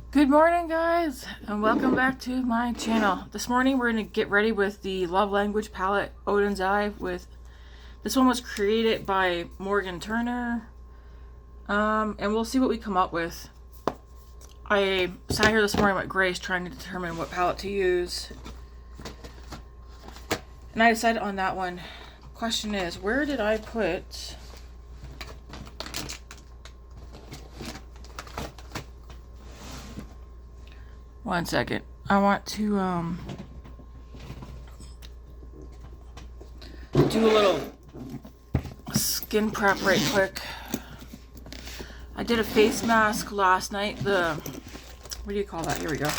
Good morning, guys, and welcome back to my channel. This morning we're going to get ready with the Love Language palette, Oden's Eye. This one was created by Morgan Turner, and we'll see what we come up with. I sat here this morning with Grace trying to determine what palette to use, and I decided on that one. Question is, where did I put... One second. I want to do a little skin prep right quick. I did a face mask last night. What do you call that? Here we go.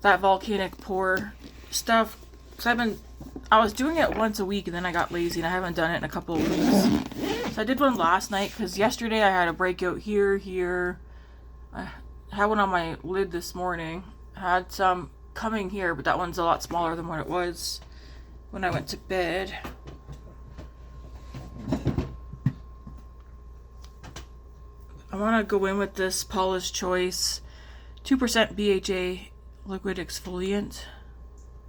That volcanic pore stuff. Because I was doing it once a week and then I got lazy and I haven't done it in a couple of weeks. So I did one last night because yesterday I had a breakout here. I had one on my lid this morning. I had some coming here, but that one's a lot smaller than what it was when I went to bed. I want to go in with this Paula's Choice 2% BHA liquid exfoliant.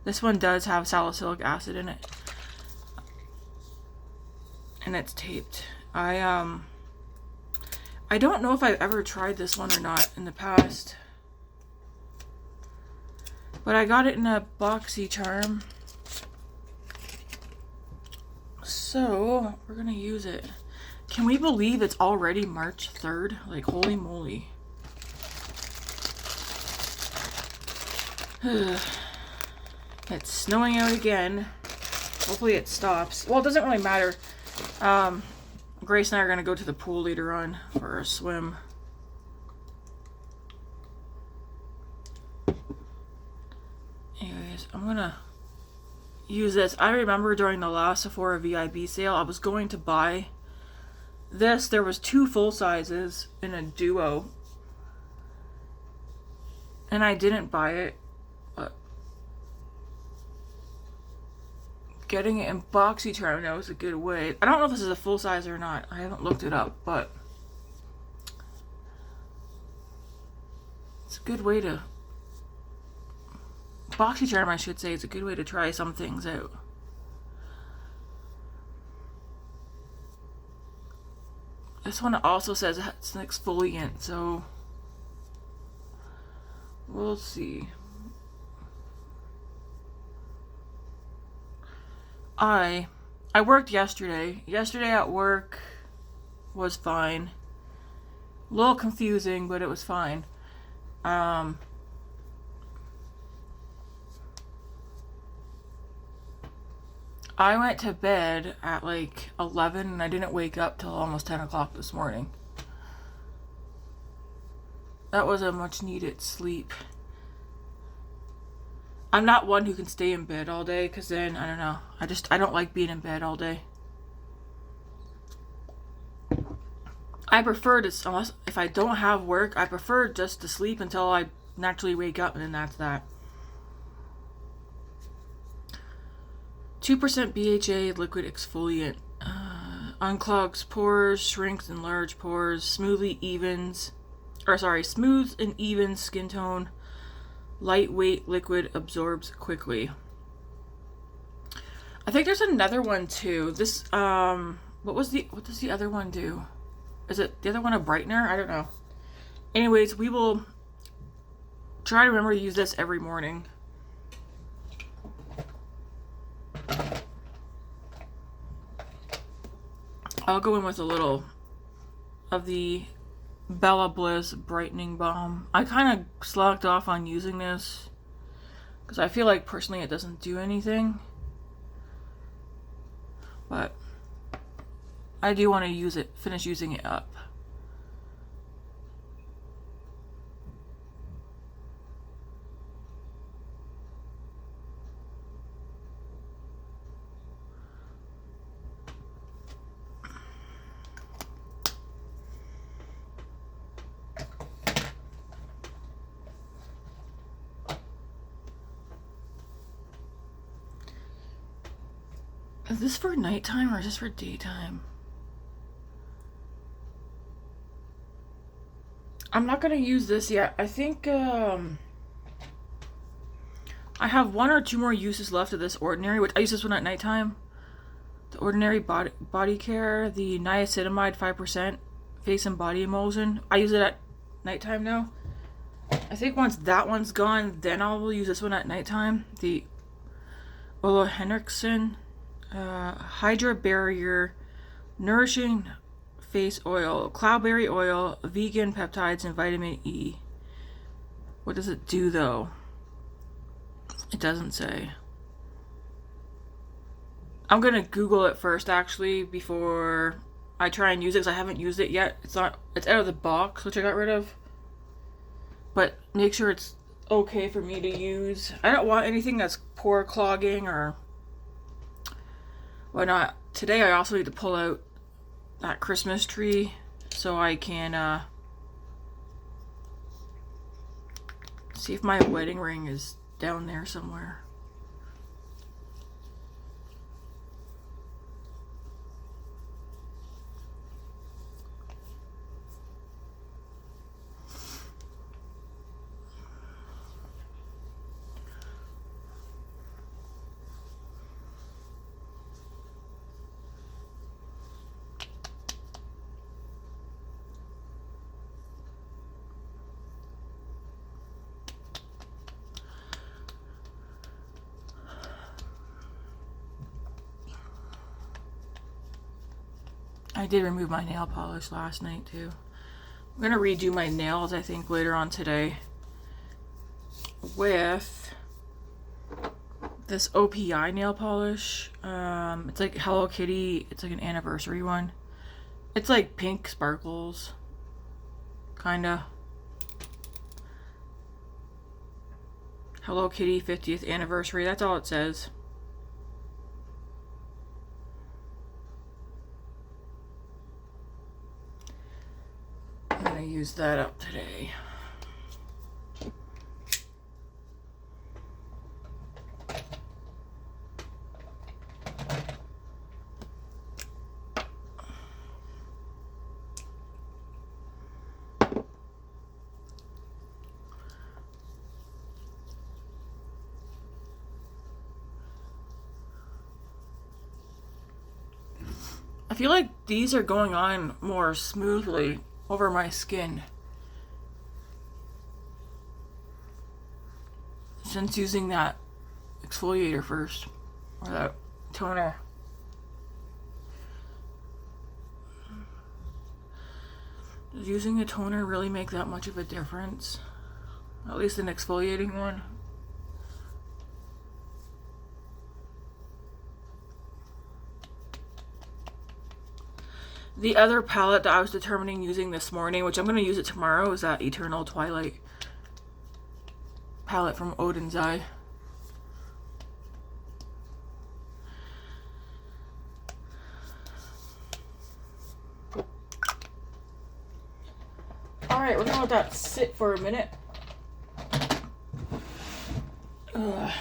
This one does have salicylic acid in it. And it's taped. I don't know if I've ever tried this one or not in the past. But I got it in a boxy charm. So, we're gonna use it. Can we believe it's already March 3rd? Like, holy moly. It's snowing out again. Hopefully it stops. Well, it doesn't really matter. Grace and I are going to go to the pool later on for a swim. Anyways, I'm going to use this. I remember during the last Sephora VIB sale, I was going to buy this. There was 2 full sizes in a duo. And I didn't buy it. But getting it in boxy charm now is a good way. I don't know if this is a full size or not. I haven't looked it up, but it's a good way to... Boxy charm, I should say, is a good way to try some things out. This one also says it's an exfoliant, so we'll see. I worked yesterday. Yesterday at work was fine. A little confusing, but it was fine. I went to bed at like 11 and I didn't wake up till almost 10 o'clock this morning. That was a much needed sleep. I'm not one who can stay in bed all day because then, I don't know, I don't like being in bed all day. I prefer to, if I don't have work, I prefer just to sleep until I naturally wake up and then that's that. 2% BHA liquid exfoliant. Unclogs pores, shrinks and large pores, smooth and even skin tone. Lightweight liquid absorbs quickly. I think there's another one too. This what does the other one do? Is it the other one a brightener? I don't know. Anyways, we will try to remember to use this every morning. I'll go in with a little of the Bella Bliss brightening balm. I kind of slogged off on using this because I feel like personally it doesn't do anything, but I do want to finish using it up. Is this for nighttime or is this for daytime? I'm not gonna use this yet. I think I have 1 or 2 more uses left of this Ordinary, which I use this one at nighttime. The Ordinary body Care, the niacinamide 5% face and body emulsion. I use it at nighttime now. I think once that one's gone, then I will use this one at nighttime. The Ole Henriksen Hydra Barrier Nourishing Face Oil, Cloudberry Oil, Vegan Peptides, and Vitamin E. What does it do though? It doesn't say. I'm gonna Google it first actually before I try and use it because I haven't used it yet. It's out of the box, which I got rid of. But make sure it's okay for me to use. I don't want anything that's pore clogging or whatnot. Today I also need to pull out that Christmas tree so I can see if my wedding ring is down there somewhere. I did remove my nail polish last night too. I'm gonna redo my nails I think later on today with this OPI nail polish. It's like Hello Kitty. It's like an anniversary one. It's like pink sparkles, kinda. Hello Kitty 50th anniversary. That's all it says. I'm gonna use that up today. I feel like these are going on more smoothly over my skin since using that exfoliator first, or that toner. Does using a toner really make that much of a difference? At least an exfoliating one. The other palette that I was determining using this morning, which I'm going to use it tomorrow, is that Eternal Twilight palette from Odens Eye. Alright, we're going to let that sit for a minute. Ugh.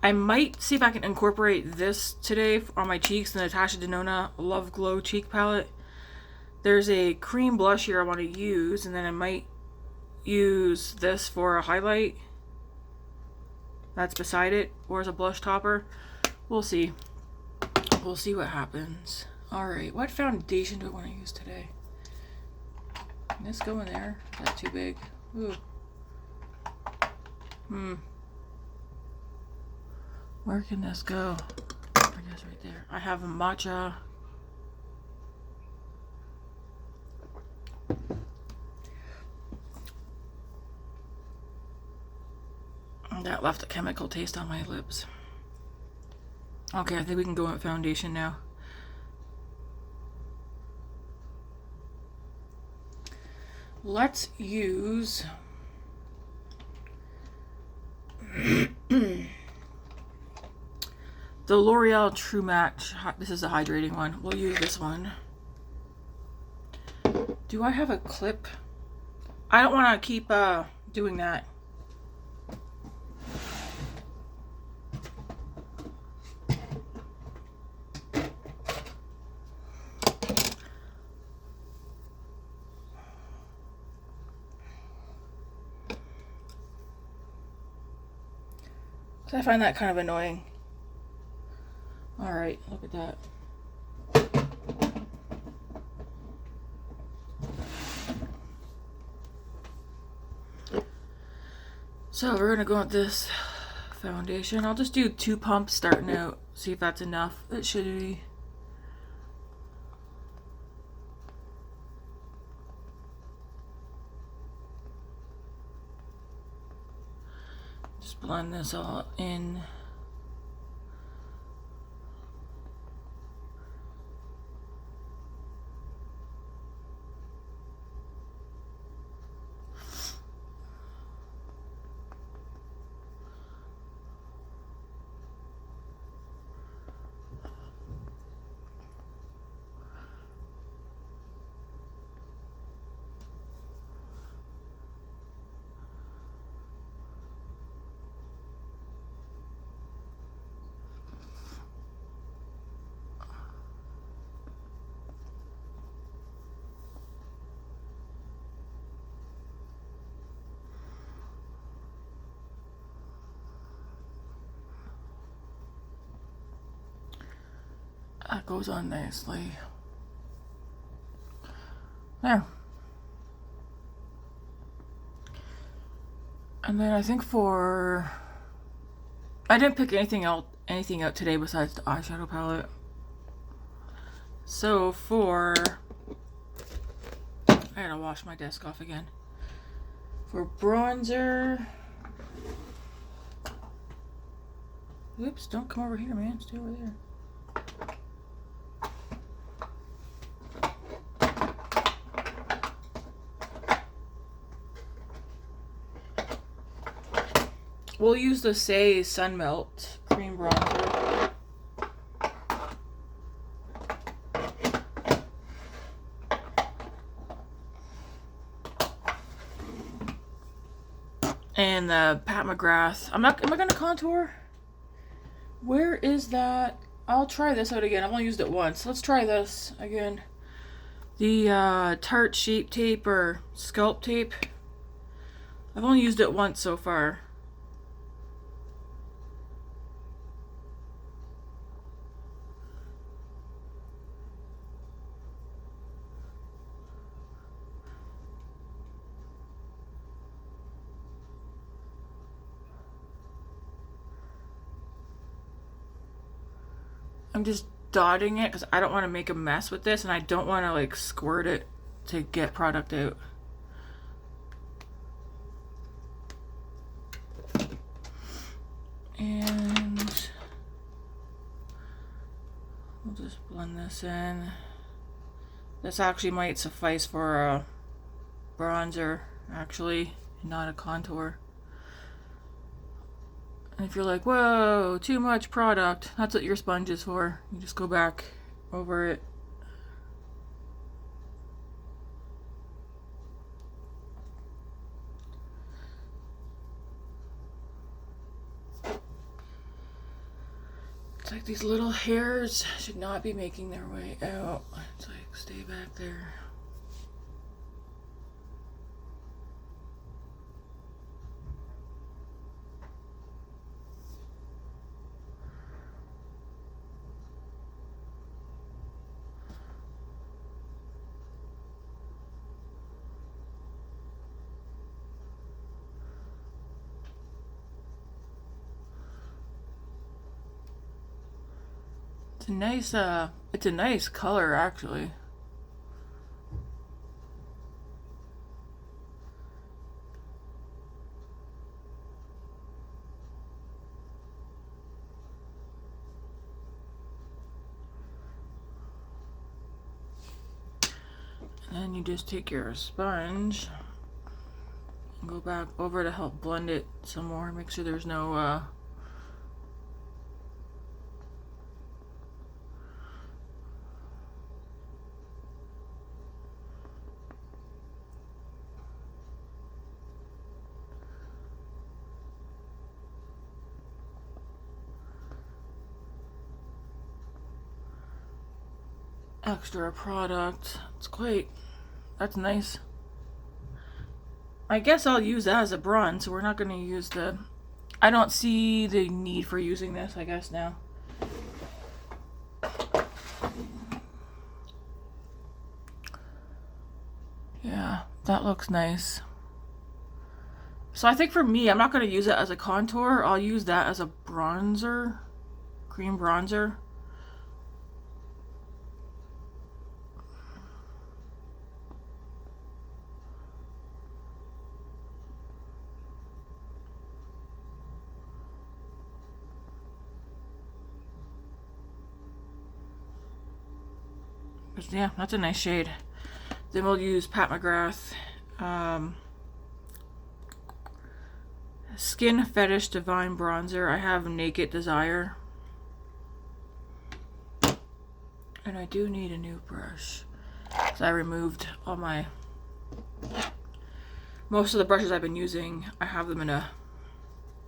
I might see if I can incorporate this today on my cheeks, the Natasha Denona Love Glow cheek palette. There's a cream blush here I want to use, and then I might use this for a highlight that's beside it, or as a blush topper. We'll see. We'll see what happens. Alright, what foundation do I want to use today? Can this go in there? Is that too big? Ooh. Where can this go? I guess right there. I have a matcha. That left a chemical taste on my lips. Okay, I think we can go with foundation now. Let's use the L'Oreal True Match. This is the hydrating one. We'll use this one. Do I have a clip? I don't want to keep doing that. So I find that kind of annoying. Alright, look at that. So we're gonna go with this foundation. I'll just do 2 pumps starting out, see if that's enough. It should be. Just blend this all in. That goes on nicely. There. And then I think I didn't pick anything out today besides the eyeshadow palette. So I gotta wash my desk off again. For bronzer, oops, don't come over here, man. Stay over there. We'll use the Say Sun Melt cream bronzer. And the Pat McGrath. Am I gonna contour? Where is that? I'll try this out again. I've only used it once. Let's try this again. The Tarte Shape Tape or Sculpt Tape. I've only used it once so far. I'm just dotting it because I don't want to make a mess with this and I don't want to like squirt it to get product out. And we'll just blend this in. This actually might suffice for a bronzer, actually, not a contour. And if you're like, whoa, too much product, that's what your sponge is for. You just go back over it. It's like these little hairs should not be making their way out. It's like, stay back there. It's a nice color actually. And then you just take your sponge and go back over to help blend it some more. Make sure there's no extra product. That's nice. I guess I'll use that as a bronze, so we're not going to use the I don't see the need for using this, I guess, now. Yeah, that looks nice. So I think for me, I'm not going to use it as a contour. I'll use that as a bronzer, cream bronzer. Yeah, that's a nice shade. Then we'll use Pat McGrath Skin Fetish Devine Bronzer. I have Naked Desire. And I do need a new brush. So I removed all my... Most of the brushes I've been using, I have them in a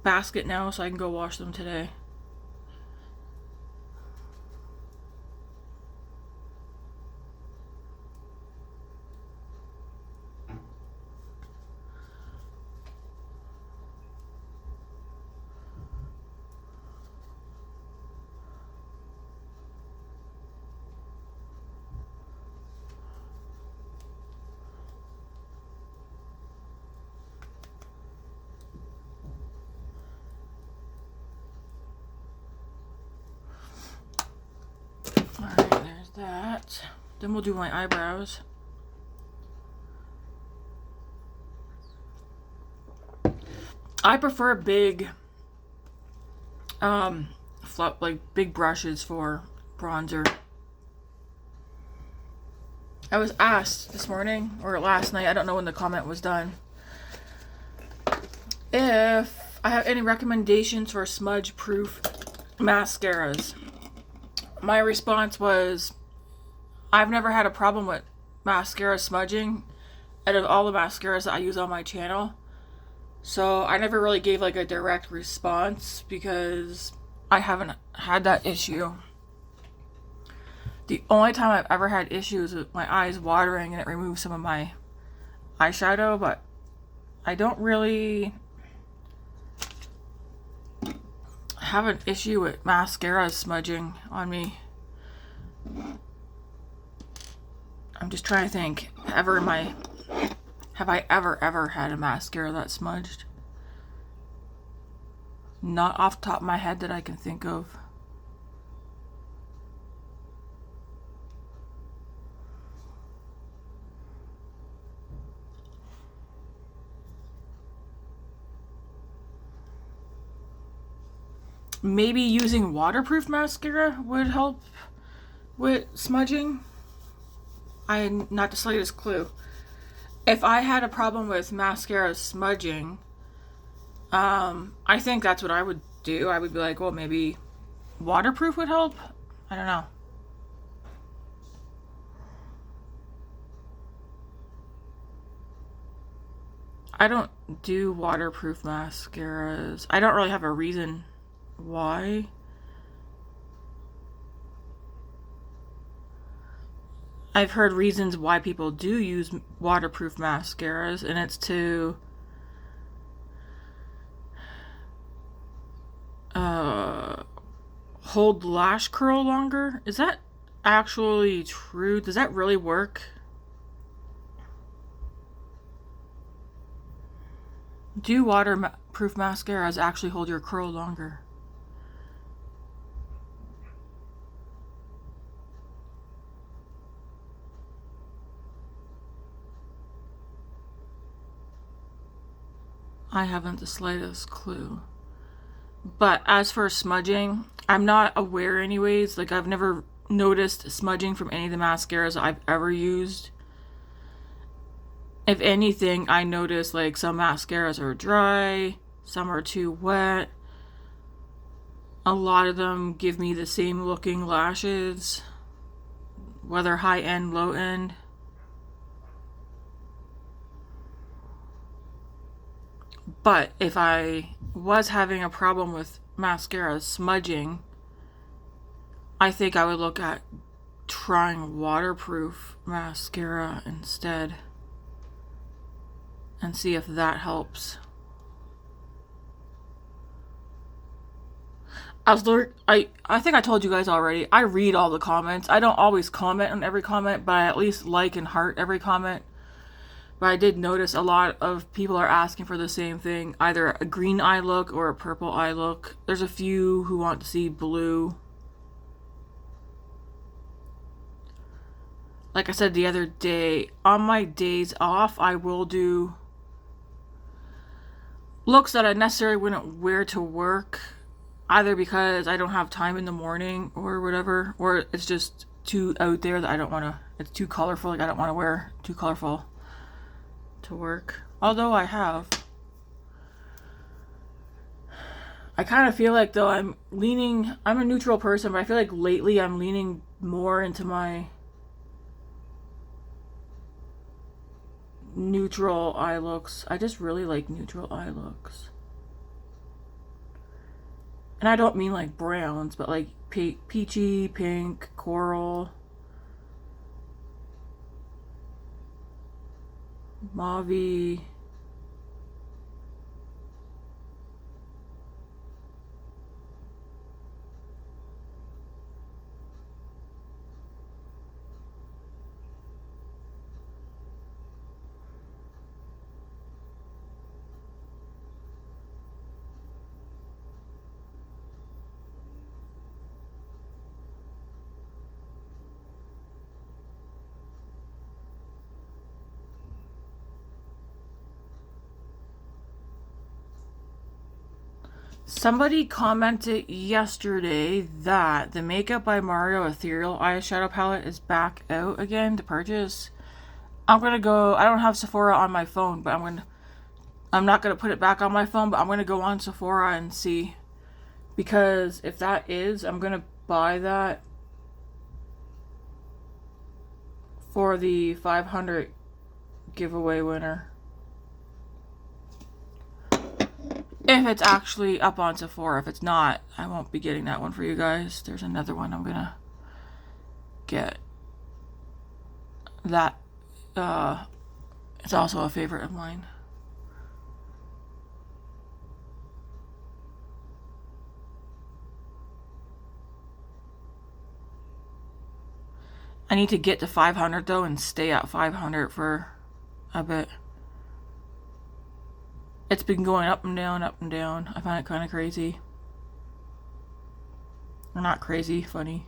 basket now so I can go wash them today. Alright, there's that. Then we'll do my eyebrows. I prefer big, like big brushes for bronzer. I was asked this morning, or last night, I don't know when the comment was done, if I have any recommendations for smudge-proof mascaras. My response was, I've never had a problem with mascara smudging out of all the mascaras that I use on my channel. So I never really gave like a direct response because I haven't had that issue. The only time I've ever had issues with my eyes watering and it removes some of my eyeshadow, but I don't really have an issue with mascara smudging on me. I'm just trying to think, have I ever had a mascara that smudged? Not off the top of my head that I can think of. Maybe using waterproof mascara would help with smudging. I had not the slightest clue. If I had a problem with mascara smudging, I think that's what I would do. I would be like, well, maybe waterproof would help. I don't know. I don't do waterproof mascaras. I don't really have a reason why. I've heard reasons why people do use waterproof mascaras, and it's to hold lash curl longer. Is that actually true? Does that really work? Do waterproof mascaras actually hold your curl longer? I haven't the slightest clue. But as for smudging, I'm not aware anyways. Like, I've never noticed smudging from any of the mascaras I've ever used. If anything, I notice like some mascaras are dry, some are too wet. A lot of them give me the same looking lashes, whether high end, low end. But if I was having a problem with mascara smudging, I think I would look at trying waterproof mascara instead and see if that helps. I think I told you guys already. I read all the comments. I don't always comment on every comment, but I at least like and heart every comment. But I did notice a lot of people are asking for the same thing, either a green eye look or a purple eye look. There's a few who want to see blue. Like I said the other day, on my days off, I will do looks that I necessarily wouldn't wear to work, either because I don't have time in the morning or whatever, or it's just too out there that I don't want to, it's too colorful, like I don't want to wear too colorful to work. Although I kind of feel like, though, I'm a neutral person, but I feel like lately I'm leaning more into my neutral eye looks. I just really like neutral eye looks. And I don't mean like browns, but like peachy, pink, coral, mauve-y. Somebody commented yesterday that the Makeup by Mario Ethereal eyeshadow palette is back out again to purchase. I'm gonna go, I don't have Sephora on my phone, but I'm not gonna put it back on my phone, but I'm gonna go on Sephora and see. Because if that is, I'm gonna buy that for the 500 giveaway winner. If it's actually up on Sephora. If it's not, I won't be getting that one for you guys. There's another one I'm gonna get. That it's also a favorite of mine. I need to get to 500 though and stay at 500 for a bit. It's been going up and down, up and down. I find it kind of crazy. Or not crazy, funny.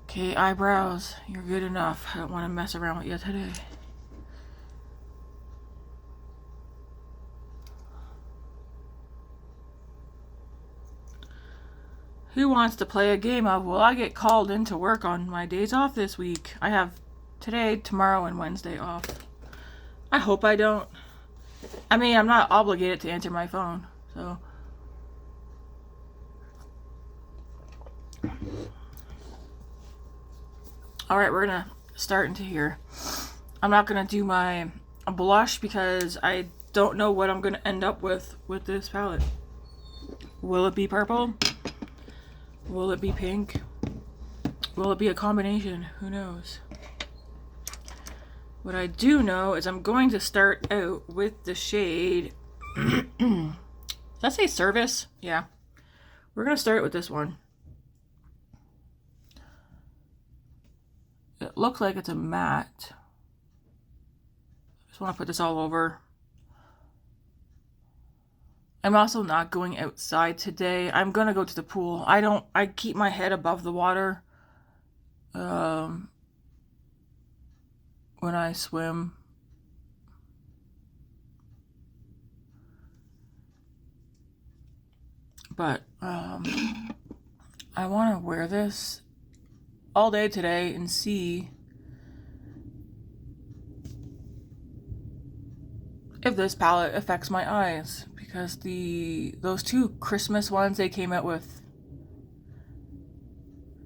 Okay, eyebrows. You're good enough. I don't want to mess around with you today. Who wants to play a game of, will I get called into work on my days off this week? I have today, tomorrow, and Wednesday off. I hope I don't. I mean, I'm not obligated to answer my phone, so. Alright, we're gonna start into here. I'm not gonna do my blush because I don't know what I'm gonna end up with this palette. Will it be purple? Will it be pink? Will it be a combination? Who knows? What I do know is I'm going to start out with the shade. Does that say Service? Yeah. We're going to start with this one. It looks like it's a matte. Just want to put this all over. I'm also not going outside today. I'm going to go to the pool. I keep my head above the water. When I swim. But I want to wear this all day today and see if this palette affects my eyes, because those two Christmas ones they came out with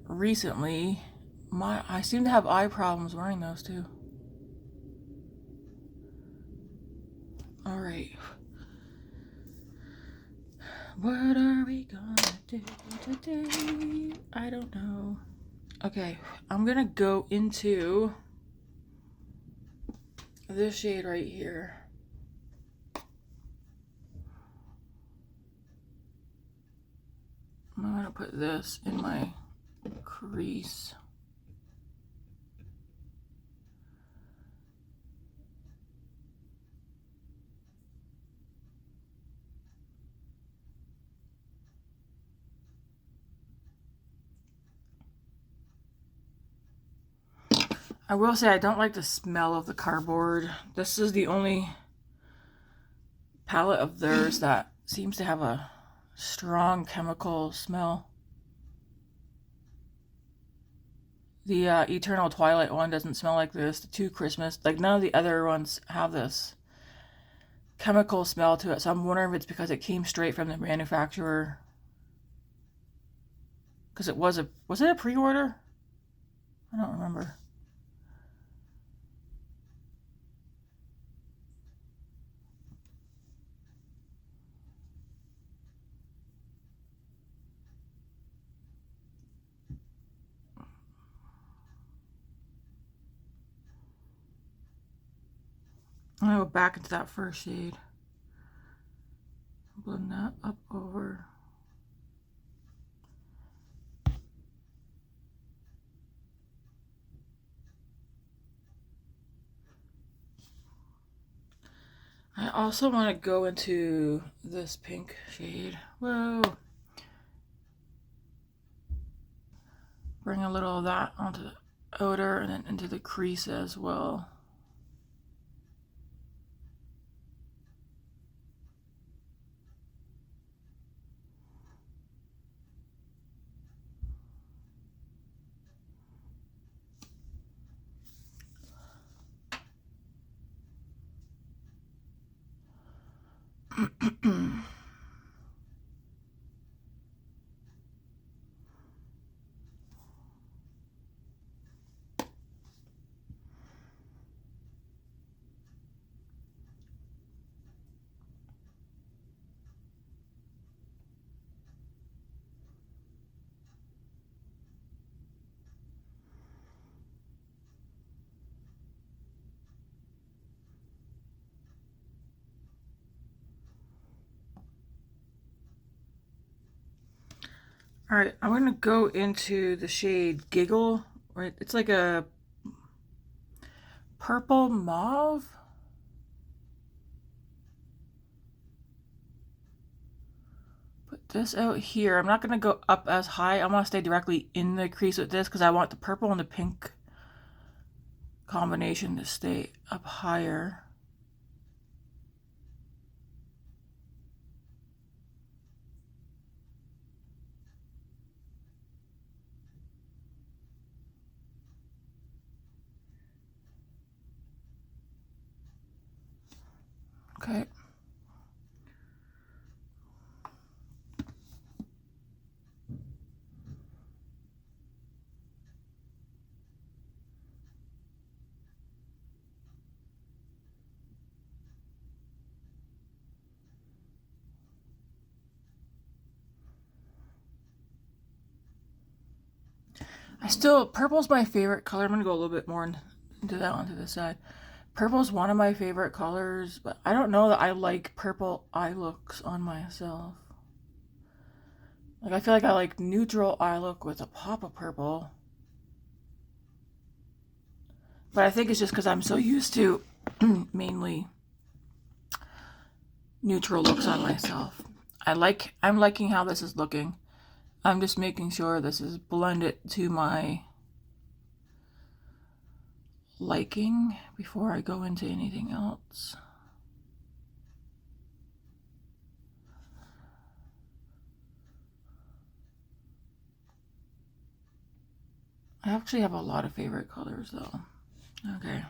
recently, I seem to have eye problems wearing those too. All right. What are we gonna do today? I don't know. Okay, I'm gonna go into this shade right here. I'm going to put this in my crease. I will say I don't like the smell of the cardboard. This is the only palette of theirs that seems to have a strong chemical smell. The Eternal Twilight one doesn't smell like this. The Two Christmas, like none of the other ones have this chemical smell to it. So I'm wondering if it's because it came straight from the manufacturer. Because it was it a pre-order? I don't remember. I'm going to go back into that first shade. Blend that up over. I also want to go into this pink shade. Whoa. Bring a little of that onto the outer and then into the crease as well. Alright, I'm going to go into the shade Giggle. Right, it's like a purple mauve. Put this out here. I'm not going to go up as high. I want to stay directly in the crease with this because I want the purple and the pink combination to stay up higher. Okay. Purple's my favorite color. I'm going to go a little bit more into that onto the side. Purple's one of my favorite colors, but I don't know that I like purple eye looks on myself. Like, I feel like I like neutral eye look with a pop of purple. But I think it's just because I'm so used to mainly neutral looks on myself. I'm liking how this is looking. I'm just making sure this is blended to my liking before I go into anything else. I actually have a lot of favorite colors though. Okay.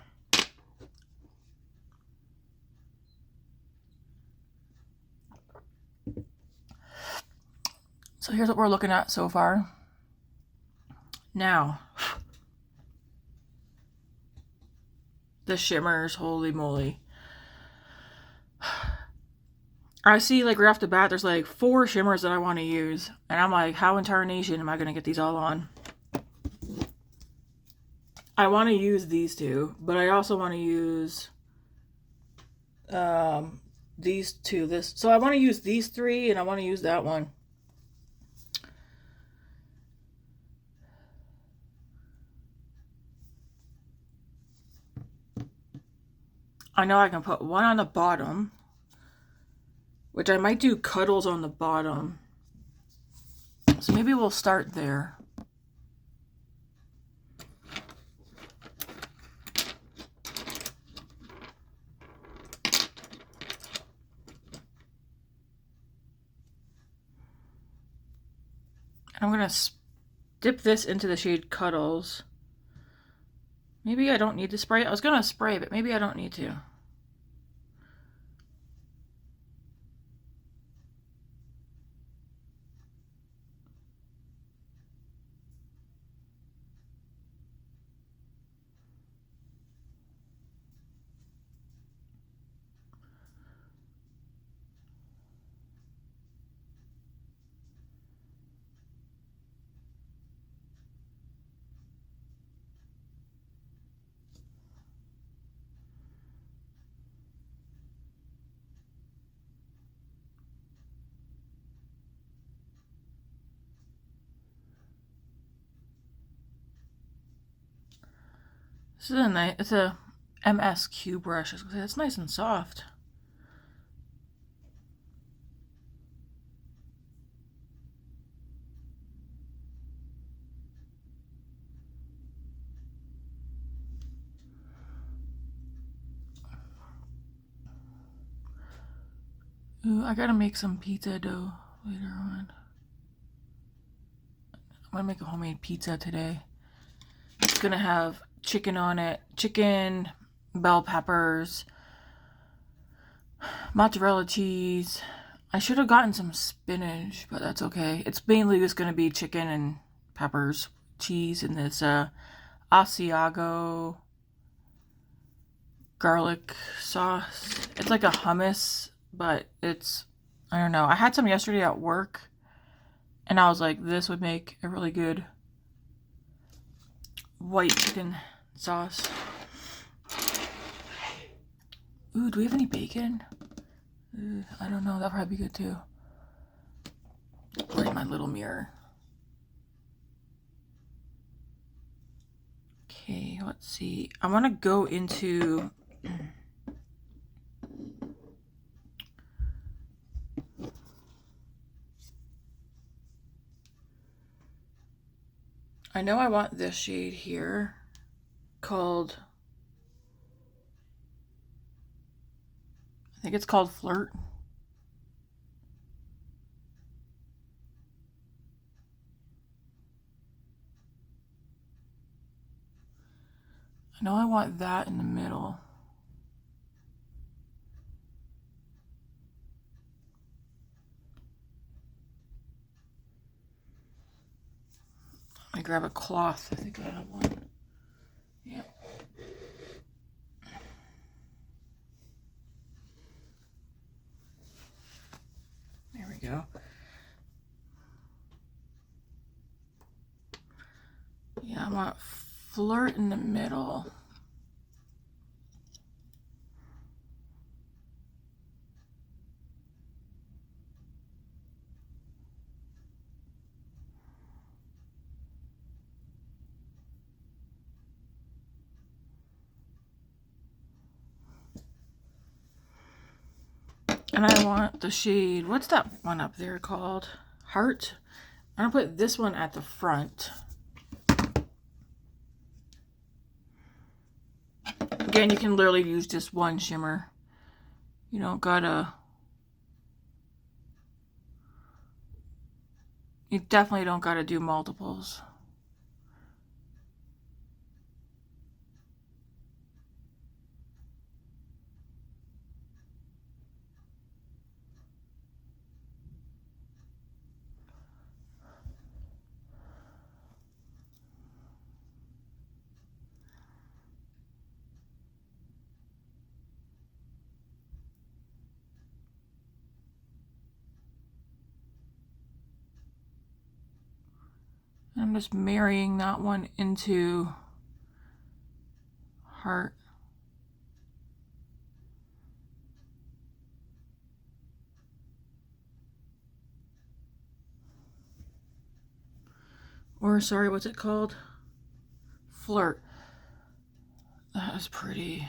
So here's what we're looking at so far. Now, the shimmers, holy moly. I see like right off the bat, there's like 4 shimmers that I want to use. And I'm like, how in tarnation am I going to get these all on? I want to use these 2, but I also want to use these 2. So I want to use these 3 and I want to use that one. I know I can put one on the bottom, which I might do Cuddles on the bottom. So maybe we'll start there. I'm going to dip this into the shade Cuddles. Maybe I don't need to spray. I was going to spray, but maybe I don't need to. This is a nice, it's a MSQ brush. It's nice and soft. Ooh, I gotta make some pizza dough later on. I'm gonna make a homemade pizza today. It's gonna have chicken on it. Chicken, bell peppers, mozzarella cheese. I should have gotten some spinach, but that's okay. It's mainly just gonna be chicken and peppers, cheese, and this Asiago garlic sauce. It's like a hummus, but it's, I don't know. I had some yesterday at work, and I was like, this would make a really good white chicken sauce. Ooh, do we have any bacon? Ooh, I don't know. That'll probably be good too. Where's my little mirror? Okay, let's see. I want to go into I know I want this shade here called, I think it's called Flirt. I know I want that in the middle. I grab a cloth. I think I have one. Yeah. There we go. Yeah, I want Flirt in the middle. And I want the shade, what's that one up there called? Heart? I'm gonna put this one at the front. Again, you can literally use just one shimmer. You don't gotta, you definitely don't gotta do multiples. I'm just marrying that one into Heart. Or sorry, what's it called? Flirt. That is pretty.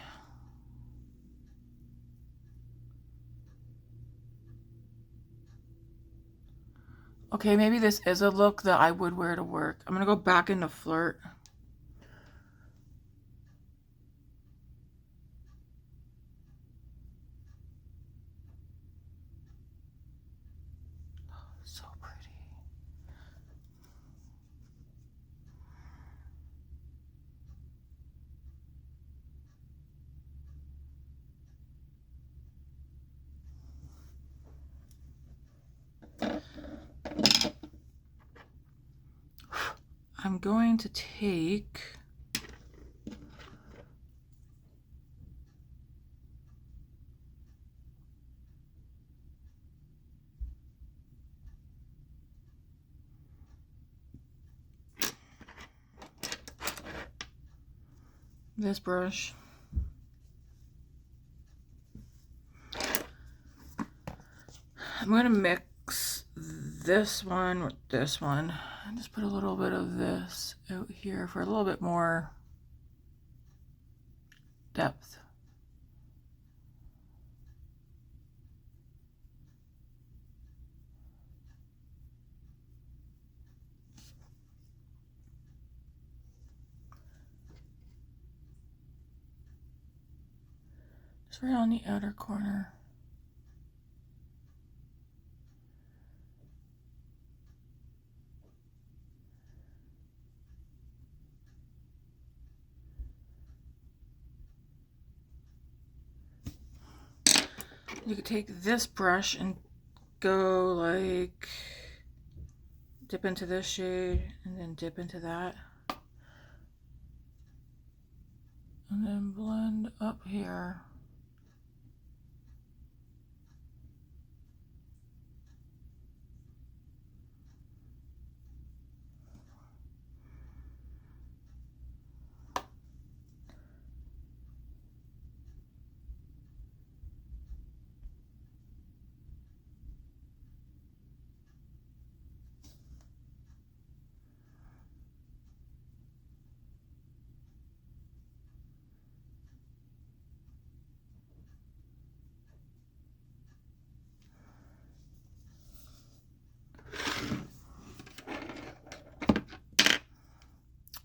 Okay, maybe this is a look that I would wear to work. I'm gonna go back into Flirt. So pretty. I'm going to take this brush. I'm going to mix this one with this one and just put a little bit of this out here for a little bit more depth. Just right on the outer corner. You could take this brush and go like dip into this shade and then dip into that. And then blend up here.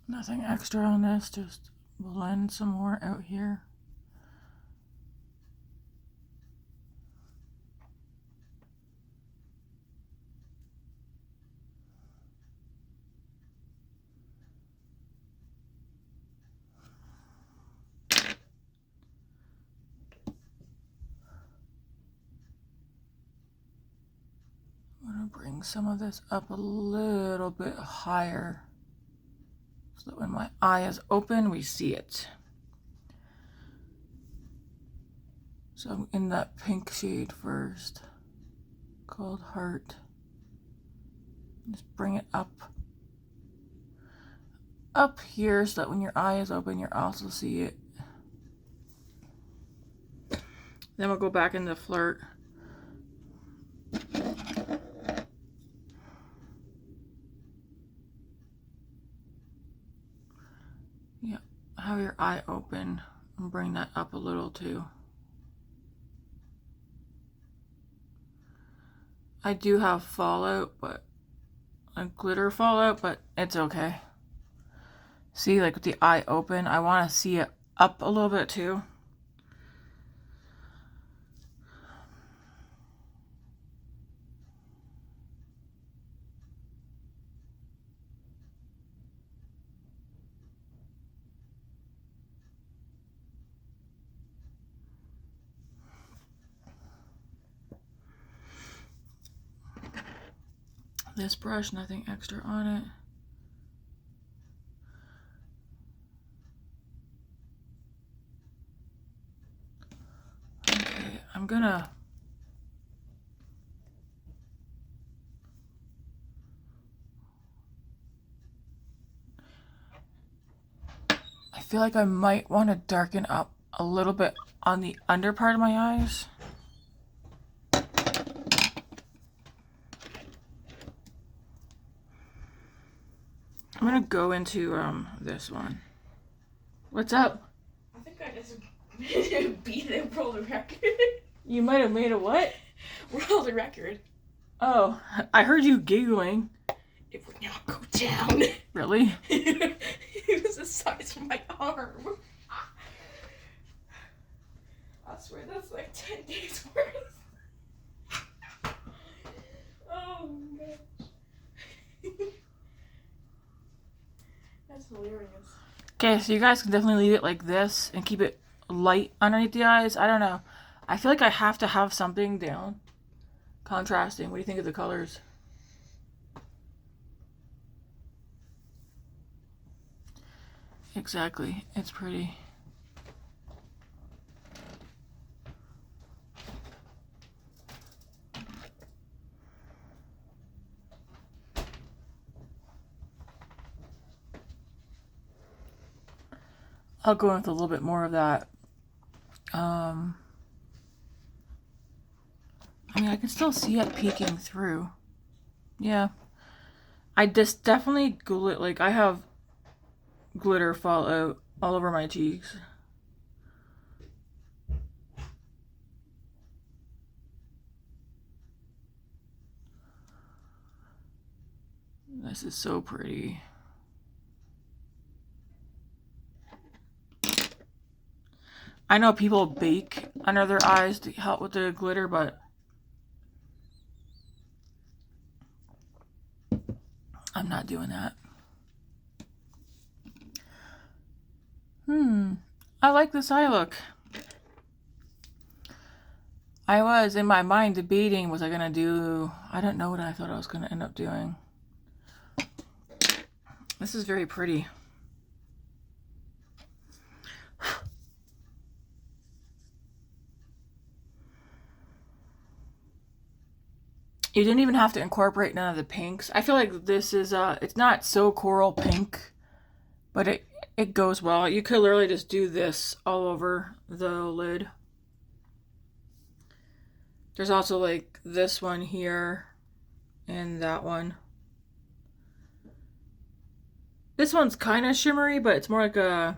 Nothing extra on this, just blend some more out here. I'm gonna bring some of this up a little bit higher so that when my eye is open, we see it. So I'm in that pink shade first, called Heart. Just bring it up here so that when your eye is open, you'll also see it. Then we'll go back into Flirt. Yeah, have your eye open and bring that up a little too. I do have fallout, but a glitter fallout, but it's okay. See, like with the eye open, I want to see it up a little bit too. This brush, nothing extra on it. Okay, I'm gonna I feel like I might want to darken up a little bit on the under part of my eyes. I'm gonna go into this one. What's up? I think I just beat the world record. You might have made a what? World record. Oh, I heard you giggling. It would not go down. Really? It was the size of my arm. I swear that's like 10 days worth. Oh gosh. That's hilarious. Okay, so you guys can definitely leave it like this and keep it light underneath the eyes. I don't know. I feel like I have to have something down. Contrasting. What do you think of the colors? Exactly. It's pretty. I'll go with a little bit more of that. I mean, I can still see it peeking through. Yeah. I just definitely like, I have glitter fall out all over my cheeks. This is so pretty. I know people bake under their eyes to help with the glitter, but I'm not doing that. I like this eye look. I was in my mind debating, was I gonna do, I don't know what I thought I was gonna end up doing. This is very pretty. You didn't even have to incorporate none of the pinks. I feel like this is, it's not so coral pink, but it goes well. You could literally just do this all over the lid. There's also like this one here and that one. This one's kind of shimmery, but it's more like a,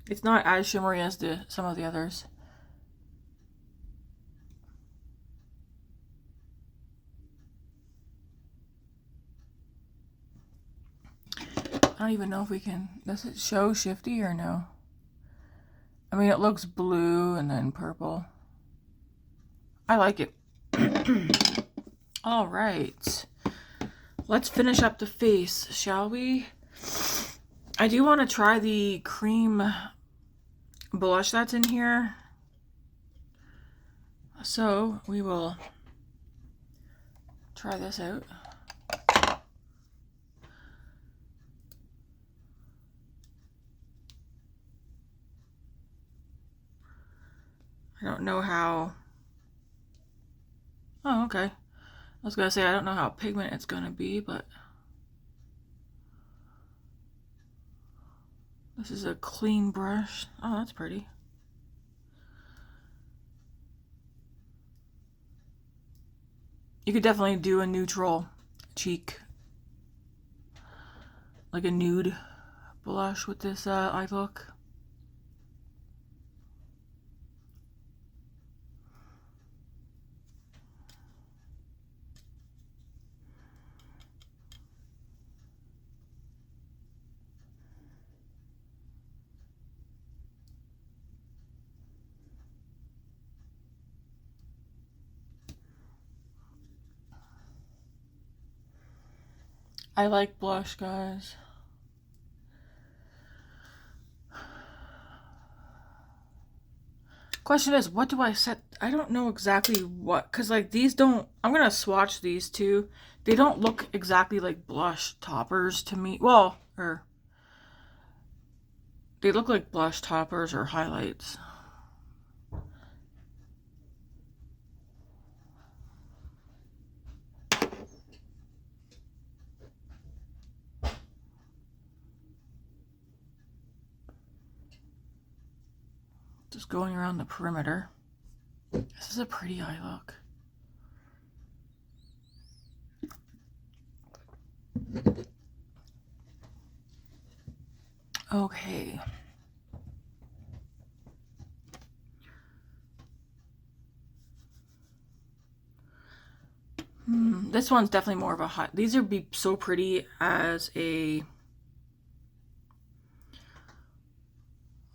it's not as shimmery as some of the others. I don't even know if we can, does it show shifty or no? I mean, it looks blue and then purple. I like it. All right. Let's finish up the face, shall we? I do want to try the cream blush that's in here. So we will try this out. I don't know how... Oh, okay. I was gonna say, I don't know how pigment it's gonna be, but... This is a clean brush. Oh, that's pretty. You could definitely do a neutral cheek. Like a nude blush with this eye look. I like blush, guys. Question is, what do I set? I don't know exactly what, because like these don't, I'm going to swatch these two. They don't look exactly like blush toppers to me. Well, or they look like blush toppers or highlights. Just going around the perimeter. This is a pretty eye look. Okay. This one's definitely more of a hot. These would be so pretty as a...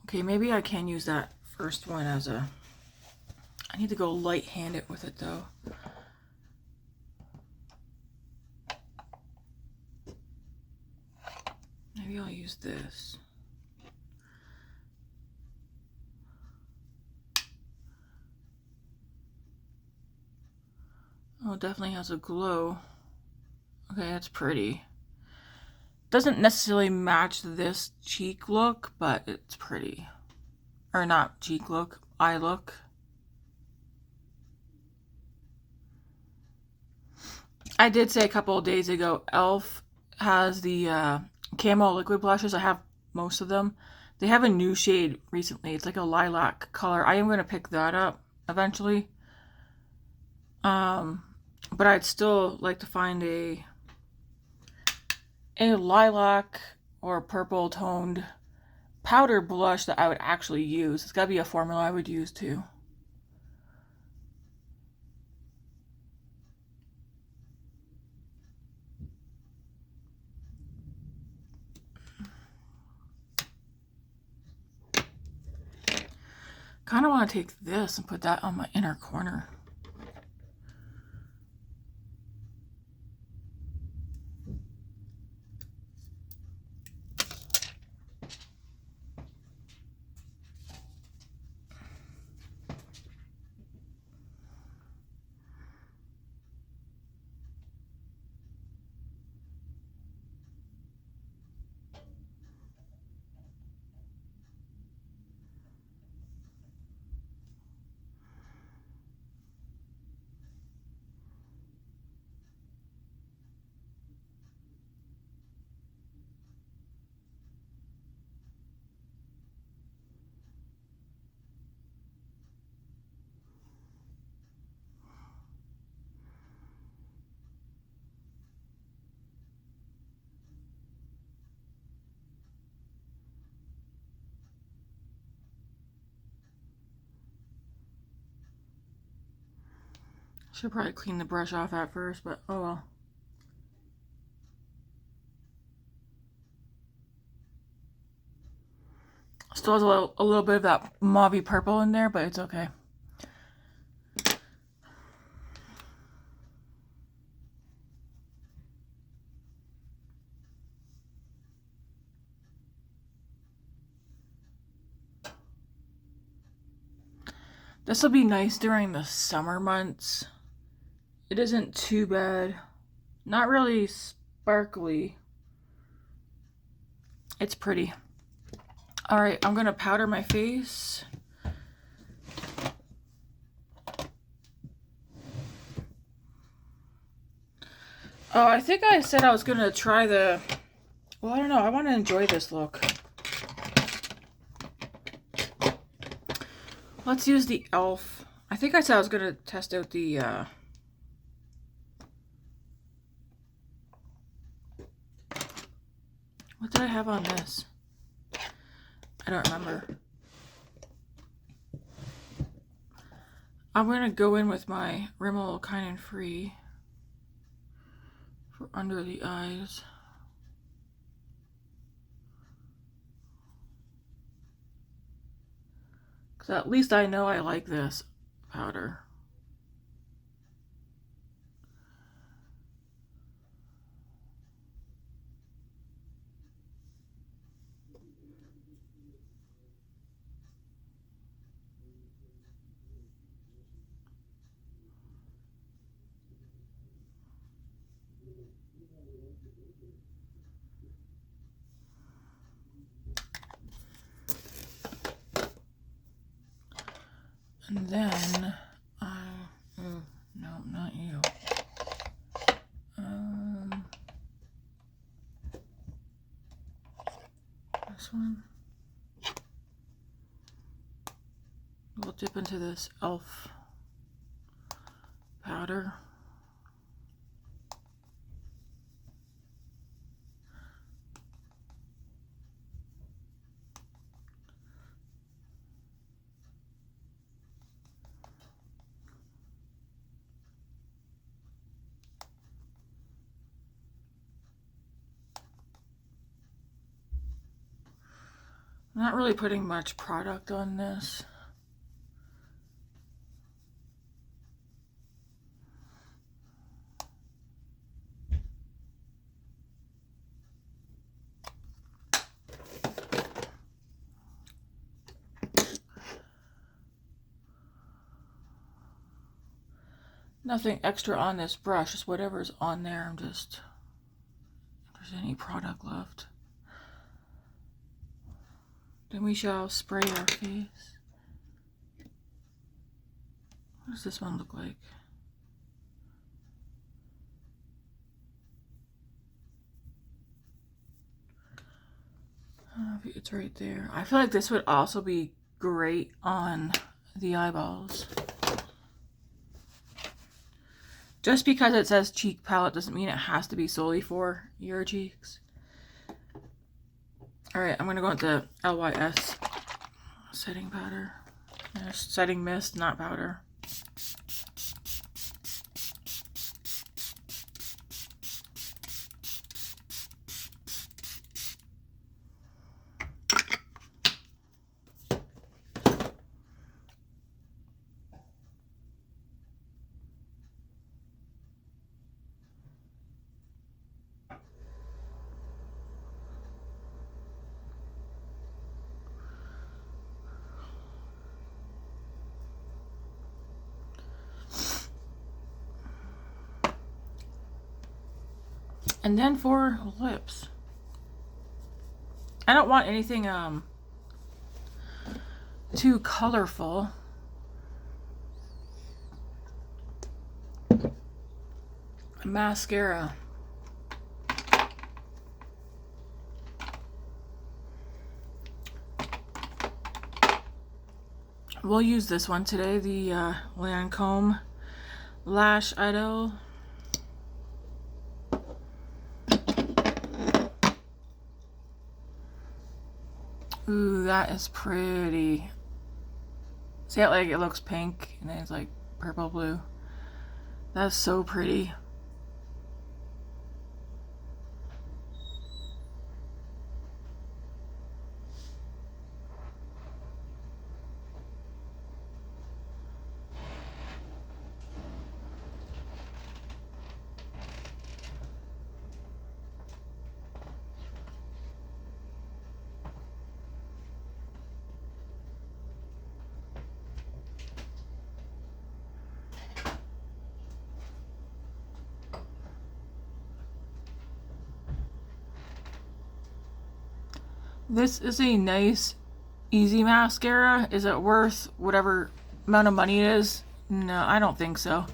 Okay, maybe I can use that first one as a... I need to go light-handed with it though. Maybe I'll use this. Oh, it definitely has a glow. Okay, that's pretty. Doesn't necessarily match this cheek look, but it's pretty. Or not cheek look, eye look. I did say a couple of days ago, e.l.f. has the camo liquid blushes. I have most of them. They have a new shade recently. It's like a lilac color. I am going to pick that up eventually. But I'd still like to find a lilac or purple toned powder blush that I would actually use. It's got to be a formula I would use too. Kind of want to take this and put that on my inner corner. Should probably clean the brush off at first, but oh well. Still has a little bit of that mauvey purple in there, but it's okay. This will be nice during the summer months. It isn't too bad. Not really sparkly. It's pretty. Alright, I'm going to powder my face. Oh, I think I said I was going to try the... Well, I don't know. I want to enjoy this look. Let's use the e.l.f. I think I said I was going to test out the... What did I have on this? I don't remember. I'm going to go in with my Rimmel Kind and Free for under the eyes. Because at least I know I like this powder. And then, no, not you. This one. We'll dip into this e.l.f. powder. I'm not really putting much product on this. Nothing extra on this brush, just whatever's on there. I'm just, if there's any product left. Then we shall spray our face. What does this one look like? It's right there. I feel like this would also be great on the eyeballs. Just because it says cheek palette doesn't mean it has to be solely for your cheeks. Alright, I'm going to go with the LYS setting powder. Setting mist, not powder. And then for lips, I don't want anything too colorful. Mascara. We'll use this one today, the Lancome Lash Idole. Ooh, that is pretty. See how like it looks pink and then it's like purple blue. That's so pretty. This is a nice, easy mascara. Is it worth whatever amount of money it is? No, I don't think so.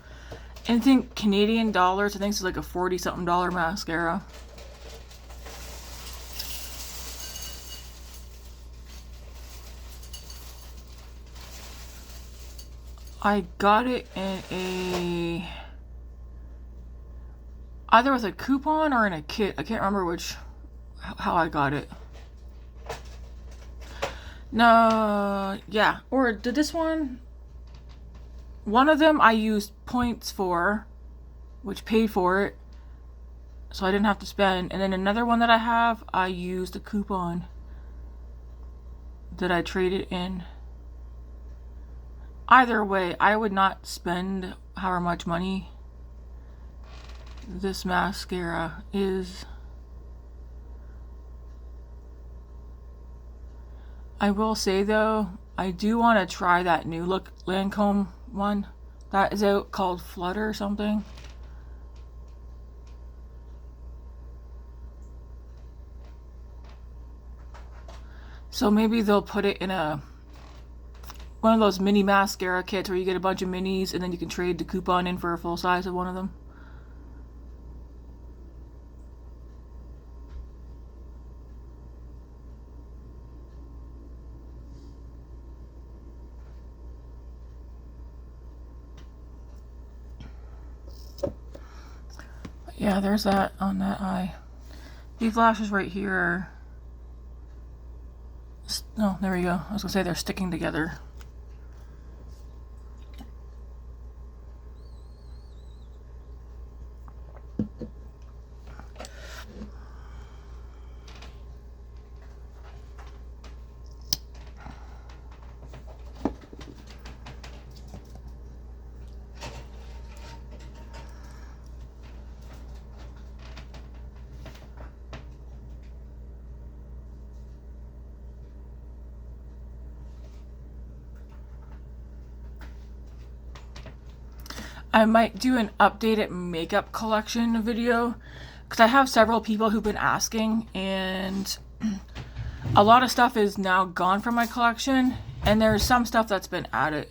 Anything Canadian dollars, I think it's like a $40-something mascara. I got it in a... either with a coupon or in a kit. I can't remember how I got it. No, yeah. Or did this one? One of them I used points for, which paid for it, so I didn't have to spend. And then another one that I have, I used a coupon that I traded in. Either way, I would not spend however much money this mascara is. I will say though, I do want to try that new look Lancome one that is out called Flutter or something. So maybe they'll put it in one of those mini mascara kits where you get a bunch of minis and then you can trade the coupon in for a full size of one of them. Yeah, there's that on that eye. These lashes right here are... no, there we go. I was gonna say they're sticking together. I might do an updated makeup collection video because I have several people who've been asking, and a lot of stuff is now gone from my collection, and there's some stuff that's been added.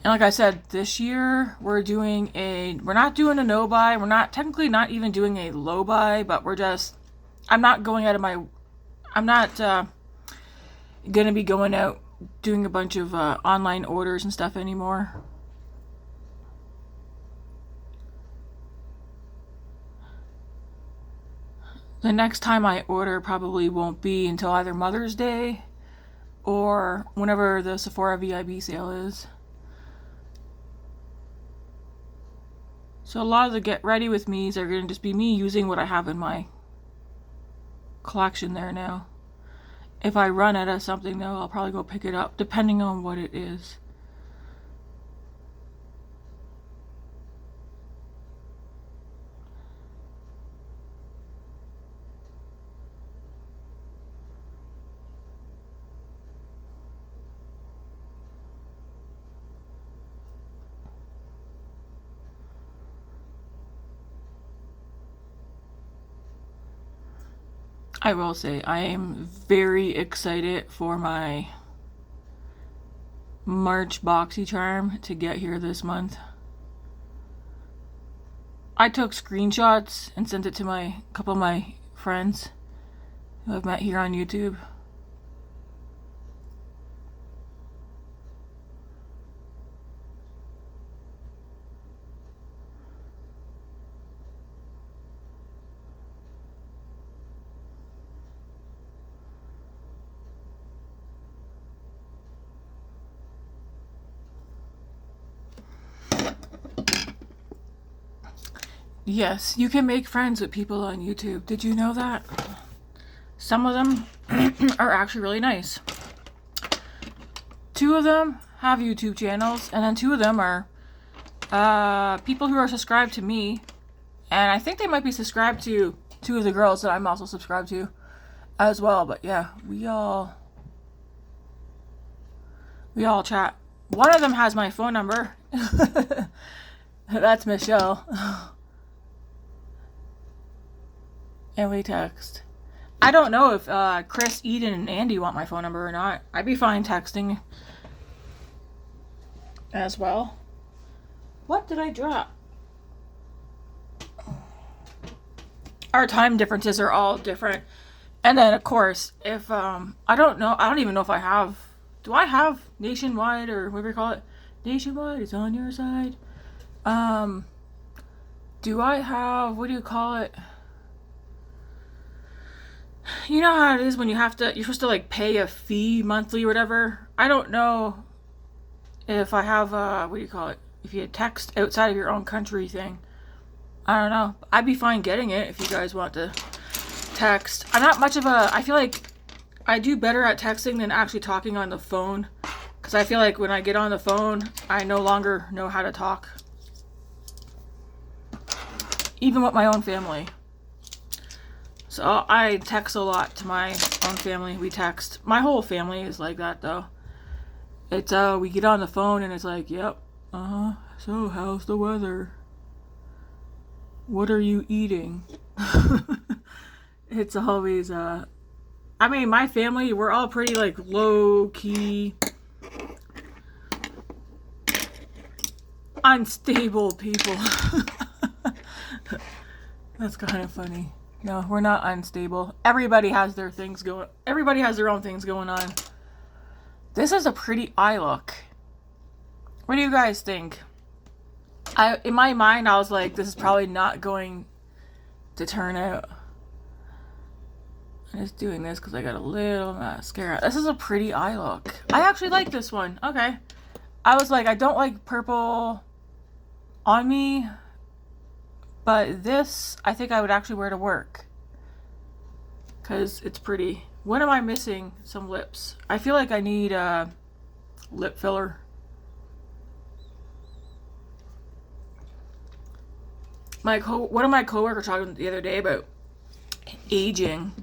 And like I said, this year we're not doing a no buy. We're not technically not even doing a low buy, but I'm not gonna be going out doing a bunch of online orders and stuff anymore. The next time I order probably won't be until either Mother's Day or whenever the Sephora VIB sale is. So a lot of the get ready with me's are going to just be me using what I have in my collection there now. If I run out of something though, I'll probably go pick it up depending on what it is. I will say, I am very excited for my March BoxyCharm to get here this month. I took screenshots and sent it to a couple of my friends who I've met here on YouTube. Yes, you can make friends with people on YouTube. Did you know that? Some of them are actually really nice. 2 of them have YouTube channels, and then 2 of them are people who are subscribed to me. And I think they might be subscribed to 2 of the girls that I'm also subscribed to as well. But yeah, we all chat. One of them has my phone number. That's Michelle. And we text. I don't know if Chris, Eden, and Andy want my phone number or not. I'd be fine texting as well. What did I drop? Our time differences are all different. And then, of course, if, I don't even know if I have, do I have Nationwide or whatever you call it? Nationwide is on your side. Do I have, what do you call it? You know how it is when you're supposed to like pay a fee monthly or whatever. I don't know if I have what do you call it? If you text outside of your own country thing. I don't know. I'd be fine getting it if you guys want to text. I'm not much of I feel like I do better at texting than actually talking on the phone. Because I feel like when I get on the phone, I no longer know how to talk. Even with my own family. So I text a lot to my own family. We text. My whole family is like that though. It's we get on the phone and it's like, yep, so how's the weather? What are you eating? It's always I mean, my family, we're all pretty like low key, unstable people. That's kind of funny. No, we're not unstable. Everybody has their things going. Everybody has their own things going on. This is a pretty eye look. What do you guys think? In my mind, I was like, this is probably not going to turn out. I'm just doing this because I got a little mascara. This is a pretty eye look. I actually like this one. Okay. I was like, I don't like purple on me. But this, I think I would actually wear to work. Because it's pretty. When am I missing? Some lips. I feel like I need lip filler. One of my coworkers talking the other day about aging.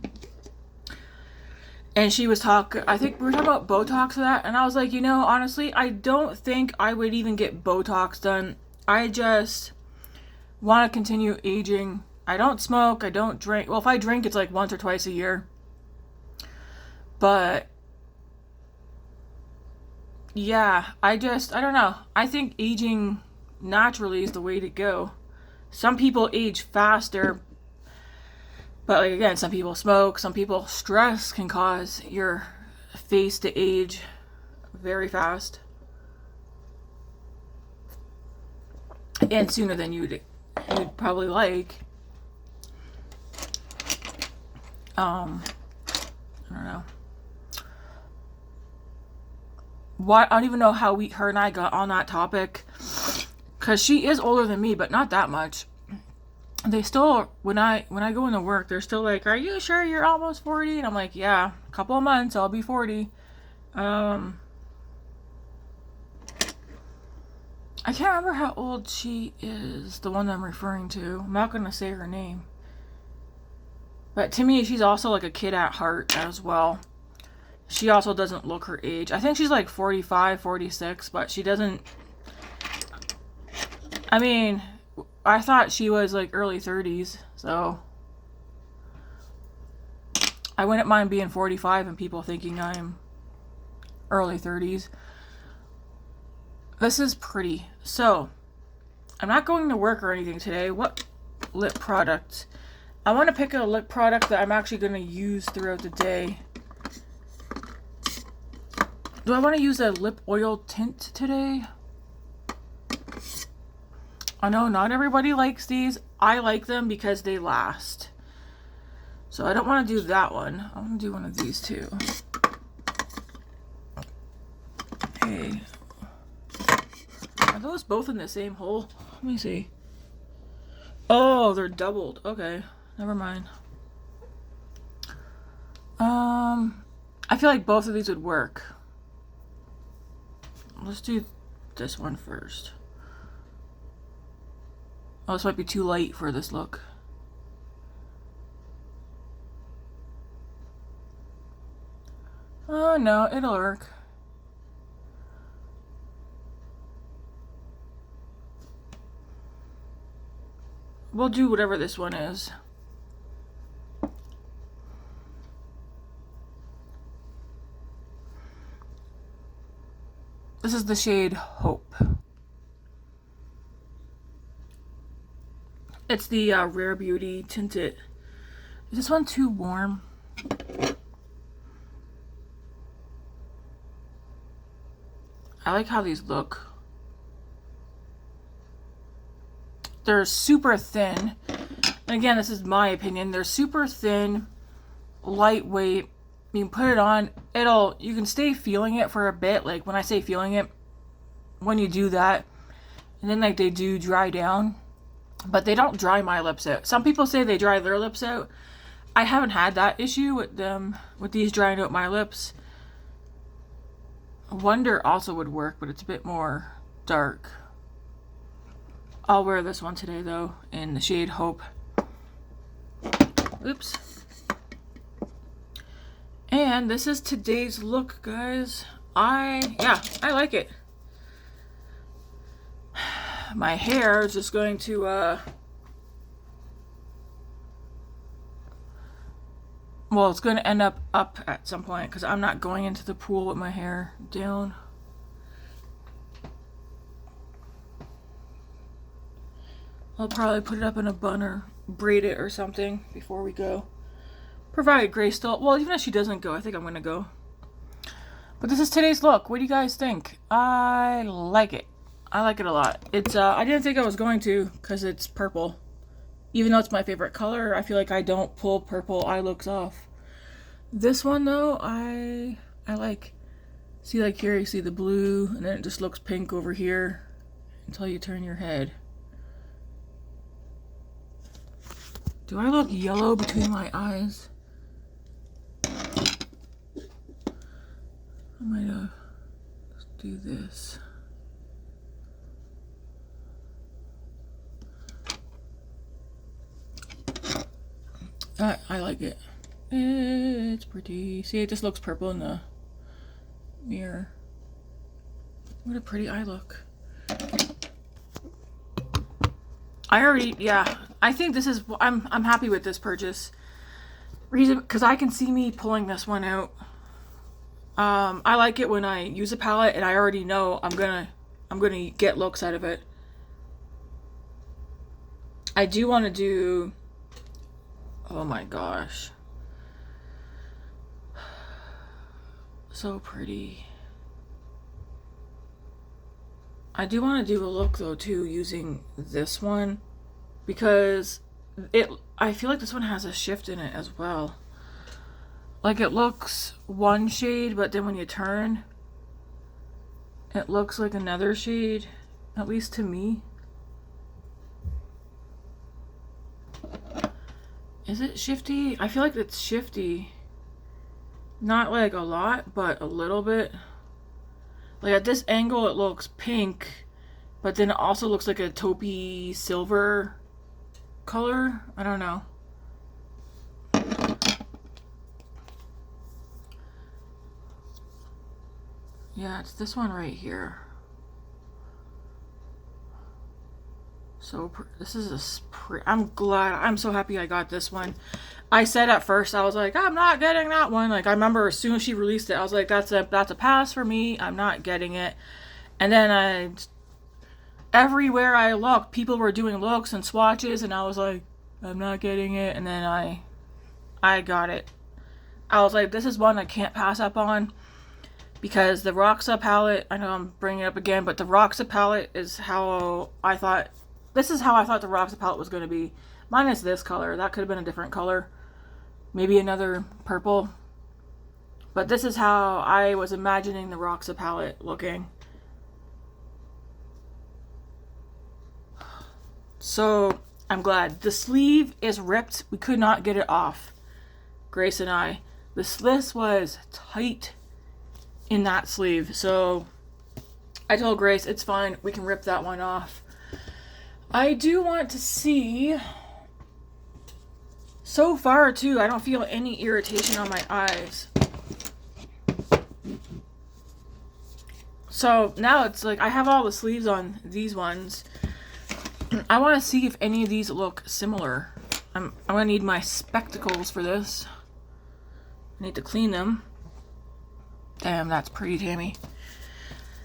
And she was talking, I think we were talking about Botox for that, and I was like, you know, honestly, I don't think I would even get Botox done. I just want to continue aging. I don't smoke, I don't drink. Well, if I drink, it's like once or twice a year. But yeah, I don't know. I think aging naturally is the way to go. Some people age faster, but like again, some people smoke, some people stress can cause your face to age very fast and sooner than you'd probably like. I don't know. Why, I don't even know how her and I got on that topic, because she is older than me, but not that much. They still, when I go into work, they're still like, are you sure you're almost 40? And I'm like, yeah, a couple of months I'll be 40. I can't remember how old she is, the one that I'm referring to. I'm not gonna say her name, but to me, she's also like a kid at heart as well. She also doesn't look her age. I think she's like 45, 46, but she doesn't. I mean, I thought she was like early 30s, so I wouldn't mind being 45 and people thinking I'm early 30s. This is pretty. So, I'm not going to work or anything today. What lip product? I want to pick a lip product that I'm actually going to use throughout the day. Do I want to use a lip oil tint today? I know not everybody likes these. I like them because they last. So I don't want to do that one. I want to do one of these too. Hey. Are those both in the same hole? Let me see. Oh, they're doubled. Okay. Never mind. I feel like both of these would work. Let's do this one first. Oh, this might be too light for this look. Oh no, it'll work. We'll do whatever this one is. This is the shade Hope. It's the Rare Beauty Tinted. Is this one too warm? I like how these look. They're super thin. And again, this is my opinion. They're super thin, lightweight. You can put it on. You can stay feeling it for a bit. Like when I say feeling it, when you do that, and then like they do dry down, but they don't dry my lips out. Some people say they dry their lips out. I haven't had that issue with them, with these drying out my lips. Wonder also would work, but it's a bit more dark. I'll wear this one today though, in the shade Hope. Oops. And this is today's look, guys. I like it. My hair is just going to well, it's going to end up at some point because I'm not going into the pool with my hair down. I'll probably put it up in a bun or braid it or something before we go. Provided Grace still, well, even if she doesn't go, I think I'm going to go. But this is today's look. What do you guys think? I like it. I like it a lot. It's, I didn't think I was going to because it's purple. Even though it's my favorite color, I feel like I don't pull purple eye looks off. This one, though, I like. See, like here, you see the blue, and then it just looks pink over here until you turn your head. Do I look yellow between my eyes? I might let's do this. I like it. It's pretty. See, it just looks purple in the mirror. What a pretty eye look. I think this is, I'm happy with this purchase. Reason, because I can see me pulling this one out. I like it when I use a palette and I already know I'm gonna get looks out of it. I do want to do, oh my gosh, so pretty. I do want to do a look though too using this one, because I feel like this one has a shift in it as well. Like it looks one shade, but then when you turn, it looks like another shade, at least to me. Is it shifty? I feel like it's shifty. Not like a lot, but a little bit. Like at this angle it looks pink, but then it also looks like a taupey silver color. I don't know. Yeah, it's this one right here. So this is I'm glad. I'm so happy I got this one. I said at first, I was like, I'm not getting that one. Like, I remember as soon as she released it, I was like, that's a pass for me. I'm not getting it. And then everywhere I looked, people were doing looks and swatches, and I was like, I'm not getting it. And then I got it. I was like, this is one I can't pass up on, because the Roxa palette, I know I'm bringing it up again, but the Roxa palette is how I thought, this is how I thought the Roxa palette was going to be. Minus this color. That could have been a different color. Maybe another purple. But this is how I was imagining the Roxa palette looking. So, I'm glad. The sleeve is ripped. We could not get it off. Grace and I. This was tight in that sleeve. So, I told Grace, it's fine. We can rip that one off. I do want to see... So far, too, I don't feel any irritation on my eyes. So now it's like I have all the sleeves on these ones. I want to see if any of these look similar. I'm going to need my spectacles for this. I need to clean them. Damn, that's pretty, Tammy.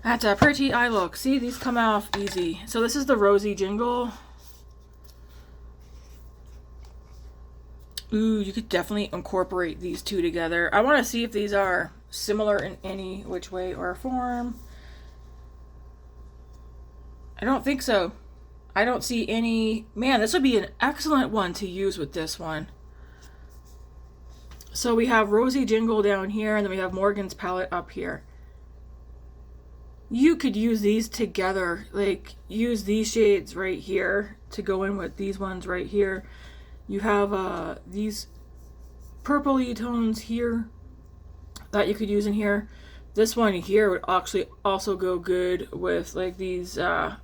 That's a pretty eye look. See, these come off easy. So this is the Rosy Jingle. Ooh, you could definitely incorporate these two together. I want to see if these are similar in any which way or form. I don't think so. I don't see any... Man, this would be an excellent one to use with this one. So we have Rosy Jingle down here, and then we have Morgan's palette up here. You could use these together. Like, use these shades right here to go in with these ones right here. You have these purpley tones here that you could use in here. This one here would actually also go good with like these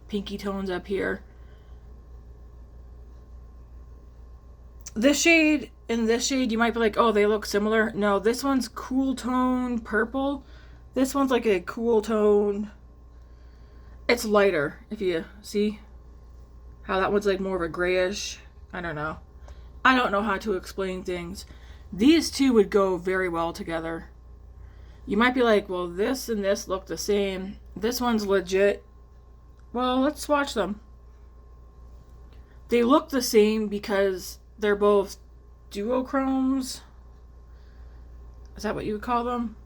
pinky tones up here. This shade and this shade, you might be like, oh, they look similar. No, this one's cool tone purple. This one's like a cool tone. It's lighter, if you see how that one's like more of a grayish. I don't know. I don't know how to explain things. These two would go very well together. You might be like, well, this and this look the same. This one's legit. Well, let's swatch them. They look the same because they're both duochromes. Is that what you would call them?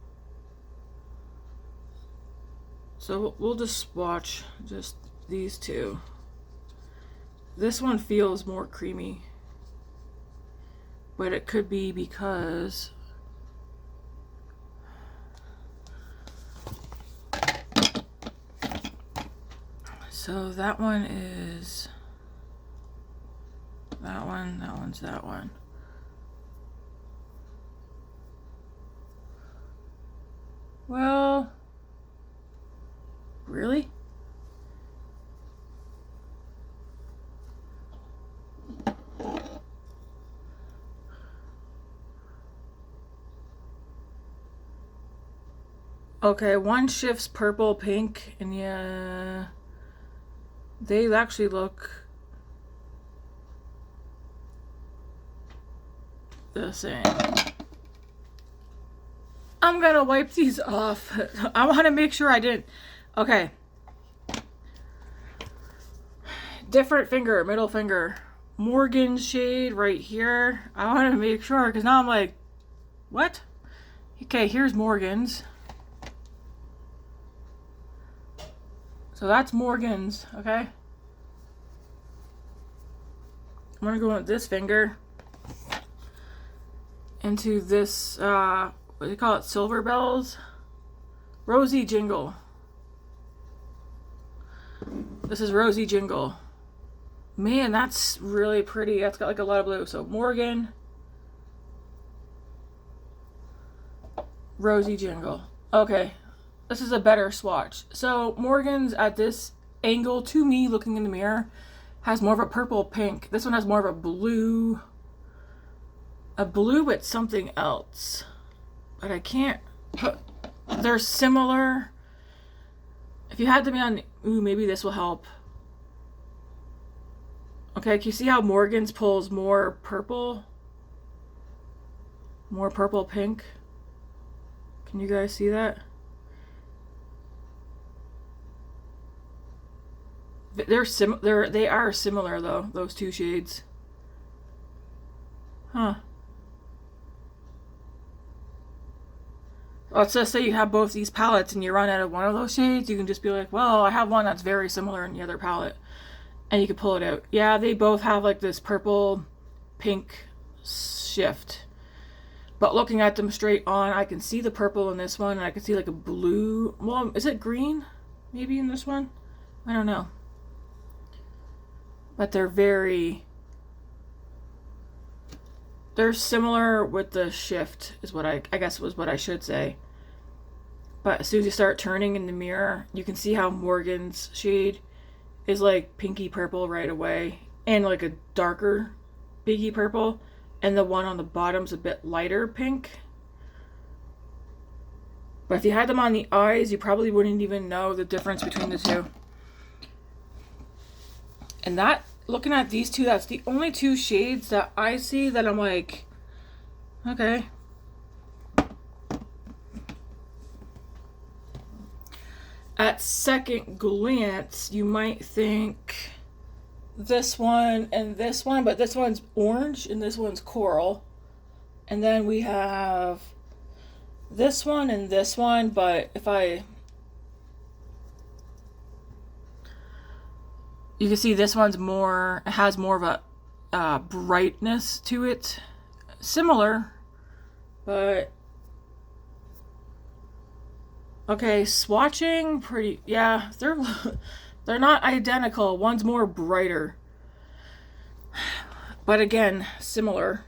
So we'll just swatch just these two. This one feels more creamy. But it could be because so that one is that one, that one's that one. Well, really? Okay, one shifts purple, pink, and yeah, they actually look the same. I'm gonna wipe these off. I want to make sure I didn't. Okay. Different finger, middle finger. Morgan's shade right here. I want to make sure because now I'm like, what? Okay, here's Morgan's. So that's Morgan's, okay? I'm gonna go with this finger into this, what do you call it? Silver Bells? Rosy Jingle. This is Rosy Jingle. Man, that's really pretty. That's got like a lot of blue. So Morgan. Rosy Jingle. Okay. This is a better swatch. So Morgan's at this angle to me looking in the mirror has more of a purple pink. This one has more of a blue with something else. But I can't put, they're similar. If you had to be on, ooh, maybe this will help. Okay, can you see how Morgan's pulls more purple? More purple pink? Can you guys see that? They are similar though, those two shades. Huh. Let's just say you have both these palettes and you run out of one of those shades, you can just be like, well, I have one that's very similar in the other palette. And you can pull it out. Yeah, they both have like this purple pink shift. But looking at them straight on, I can see the purple in this one and I can see like a blue. Well, is it green? Maybe in this one? I don't know. But they're similar with the shift is what I guess was what I should say. But as soon as you start turning in the mirror, you can see how Morgan's shade is like pinky purple right away and like a darker pinky purple, and the one on the bottom's a bit lighter pink. But if you had them on the eyes, you probably wouldn't even know the difference between the two. And that, looking at these two, that's the only two shades that I see that I'm like, okay. At second glance, you might think this one and this one, but this one's orange and this one's coral. And then we have this one and this one, but you can see this one's more, it has more of a brightness to it. Similar, but okay, swatching pretty, yeah, they're not identical. One's more brighter, but again, similar.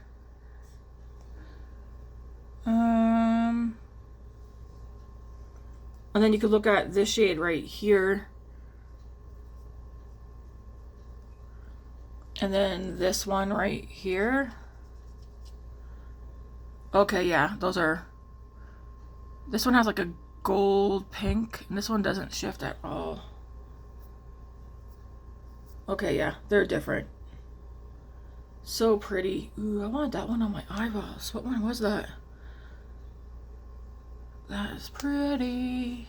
And then you could look at this shade right here. And then this one right here. Okay, yeah, those are, this one has like a gold pink, and this one doesn't shift at all. Okay, yeah, they're different. So pretty. Ooh, I wanted that one on my eyeballs. What one was that? That is pretty.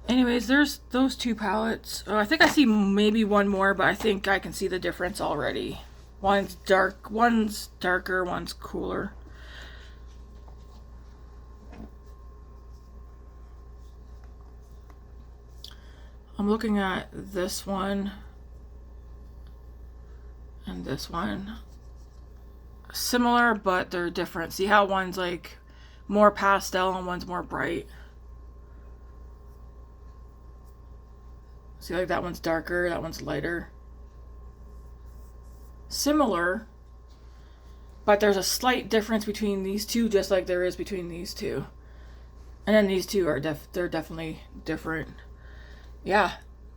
Anyways, there's those two palettes. Oh, I think I see maybe one more, but I think I can see the difference already. One's dark, one's darker, one's cooler. I'm looking at this one and this one. Similar, but they're different. See how one's like more pastel and one's more bright? See, like that one's darker, that one's lighter. Similar, but there's a slight difference between these two, just like there is between these two. And then these two are they're definitely different. Yeah,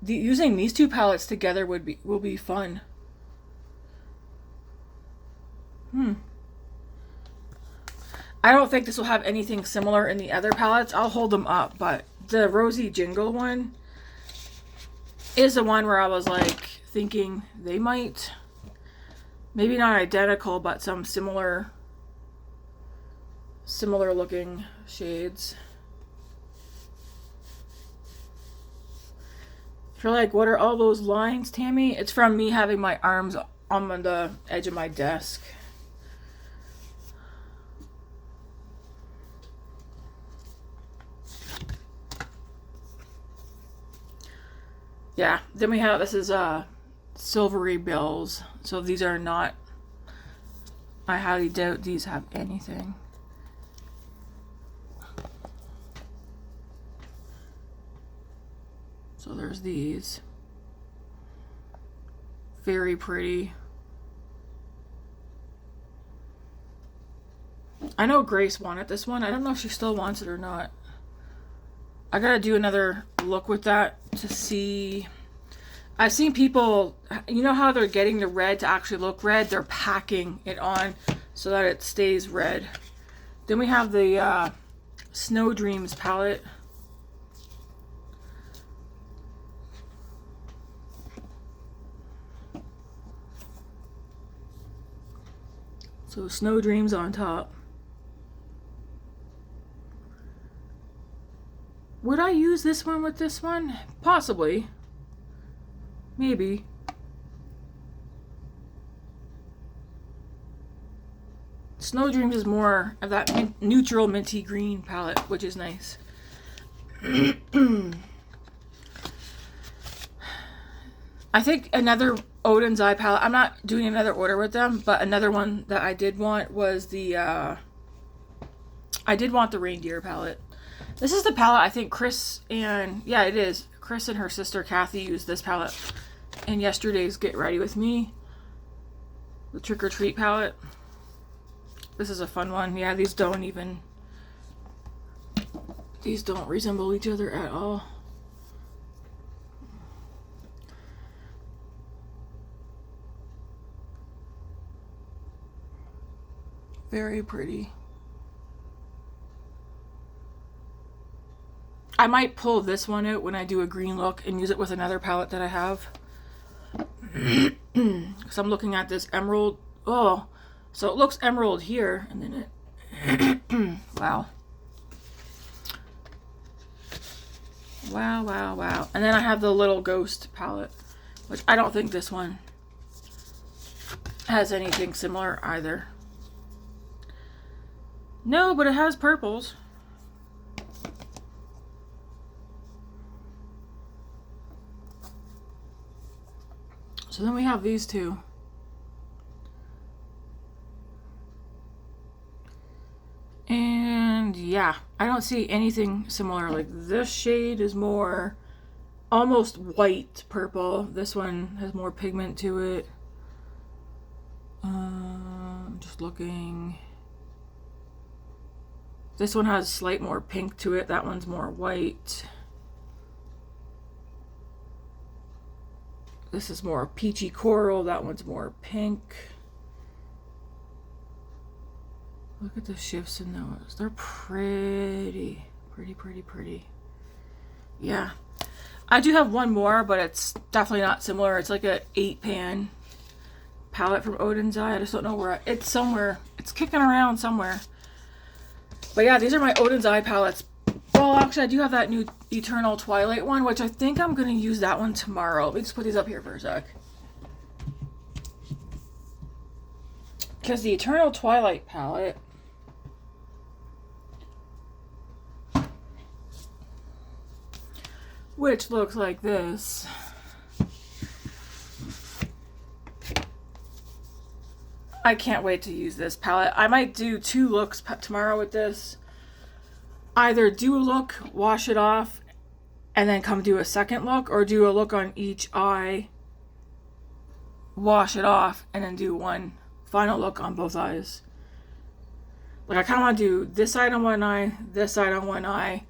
using these two palettes together will be fun. I don't think this will have anything similar in the other palettes. I'll hold them up, but the Rosy Jingle one is the one where I was like thinking they might, maybe not identical, but some similar looking shades. If you're like, what are all those lines, Tammy? It's from me having my arms on the edge of my desk. Yeah, then we have, this is Silvery Bills. So these are not, I highly doubt these have anything. So there's these. Very pretty. I know Grace wanted this one. I don't know if she still wants it or not. I gotta do another look with that to see. I've seen people, you know how they're getting the red to actually look red? They're packing it on so that it stays red. Then we have the Snow Dreams palette. So Snow Dreams on top. Would I use this one with this one? Possibly. Maybe. Snow Dreams is more of that neutral minty green palette, which is nice. I think another Oden's eye palette, I'm not doing another order with them, but another one that I did want was the, I did want the Reindeer palette. This is the palette I think Chris and, yeah it is, Chris and her sister Kathy used this palette in yesterday's Get Ready With Me. The Trick or Treat palette. This is a fun one. Yeah, these don't resemble each other at all. Very pretty. I might pull this one out when I do a green look and use it with another palette that I have. Because I'm looking at this emerald. Oh, so it looks emerald here, and then it... wow. Wow, wow, wow. And then I have the Little Ghost palette, which I don't think this one has anything similar either. No, but it has purples. So then we have these two. And yeah, I don't see anything similar. Like this shade is more almost white purple. This one has more pigment to it. I'm just looking. This one has slight more pink to it. That one's more white. This is more peachy coral. That one's more pink. Look at the shifts in those. They're pretty. Pretty, pretty, pretty. Yeah. I do have one more, but it's definitely not similar. It's like a 8-pan palette from Odens Eye. I just don't know where. It's somewhere. It's kicking around somewhere. But yeah, these are my Odens Eye palettes. Well, actually, I do have that new Eternal Twilight one, which I think I'm going to use that one tomorrow. Let me just put these up here for a sec. Because the Eternal Twilight palette... which looks like this. I can't wait to use this palette. I might do 2 looks tomorrow with this. Either do a look, wash it off, and then come do a second look, or do a look on each eye, wash it off, and then do one final look on both eyes. Like I kind of want to do this side on one eye, this side on one eye,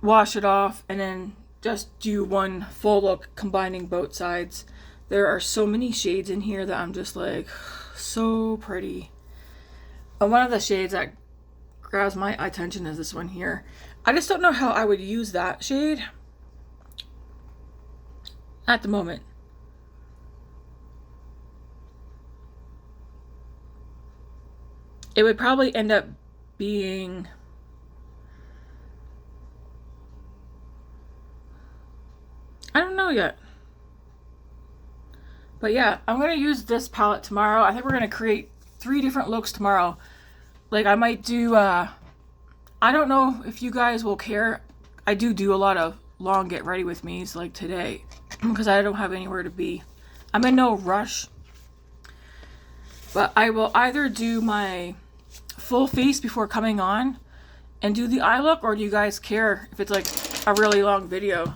wash it off, and then just do one full look combining both sides. There are so many shades in here that I'm just like, so pretty. One of the shades that grabs my attention is this one here. I just don't know how I would use that shade at the moment. It would probably end up being, I don't know yet. But yeah, I'm going to use this palette tomorrow. I think we're going to create 3 different looks tomorrow. Like I might do, I don't know if you guys will care. I do a lot of long get ready with me's like today because I don't have anywhere to be. I'm in no rush. But I will either do my full face before coming on and do the eye look, or do you guys care if it's like a really long video?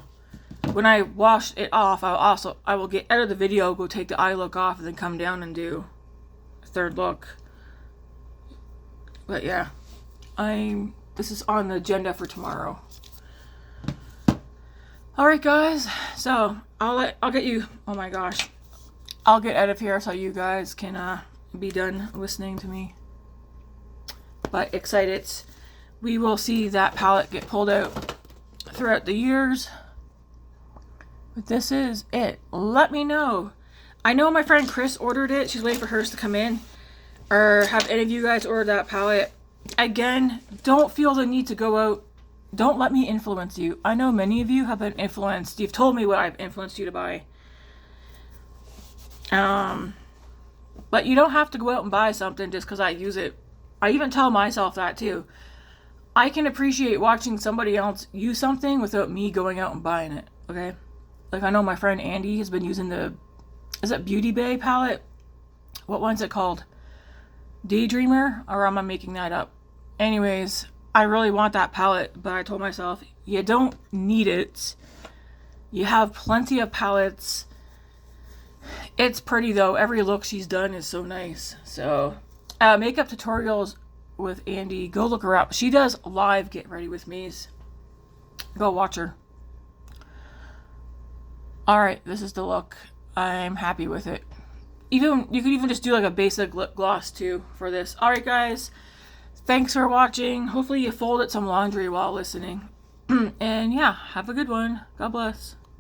When I wash it off, I will get out of the video, go take the eye look off, and then come down and do a 3rd look. But yeah, this is on the agenda for tomorrow. All right, guys. So I'll get you. Oh my gosh, I'll get out of here so you guys can be done listening to me. But excited. We will see that palette get pulled out throughout the years. But this is it. Let me know. I know my friend Chris ordered it. She's waiting for hers to come in. Or have any of you guys ordered that palette? Again, don't feel the need to go out. Don't let me influence you. I know many of you have been influenced. You've told me what I've influenced you to buy. But you don't have to go out and buy something just because I use it. I even tell myself that too. I can appreciate watching somebody else use something without me going out and buying it. Okay? Like I know my friend Andy has been using is it Beauty Bay palette? What one's it called? Daydreamer? Or am I making that up? Anyways, I really want that palette, but I told myself, you don't need it. You have plenty of palettes. It's pretty though. Every look she's done is so nice. So, makeup tutorials with Andy. Go look her up. She does live get ready with me's. Go watch her. Alright, this is the look. I'm happy with it. You could even just do like a basic lip gloss too for this. Alright guys, thanks for watching. Hopefully you folded some laundry while listening. And yeah, have a good one. God bless.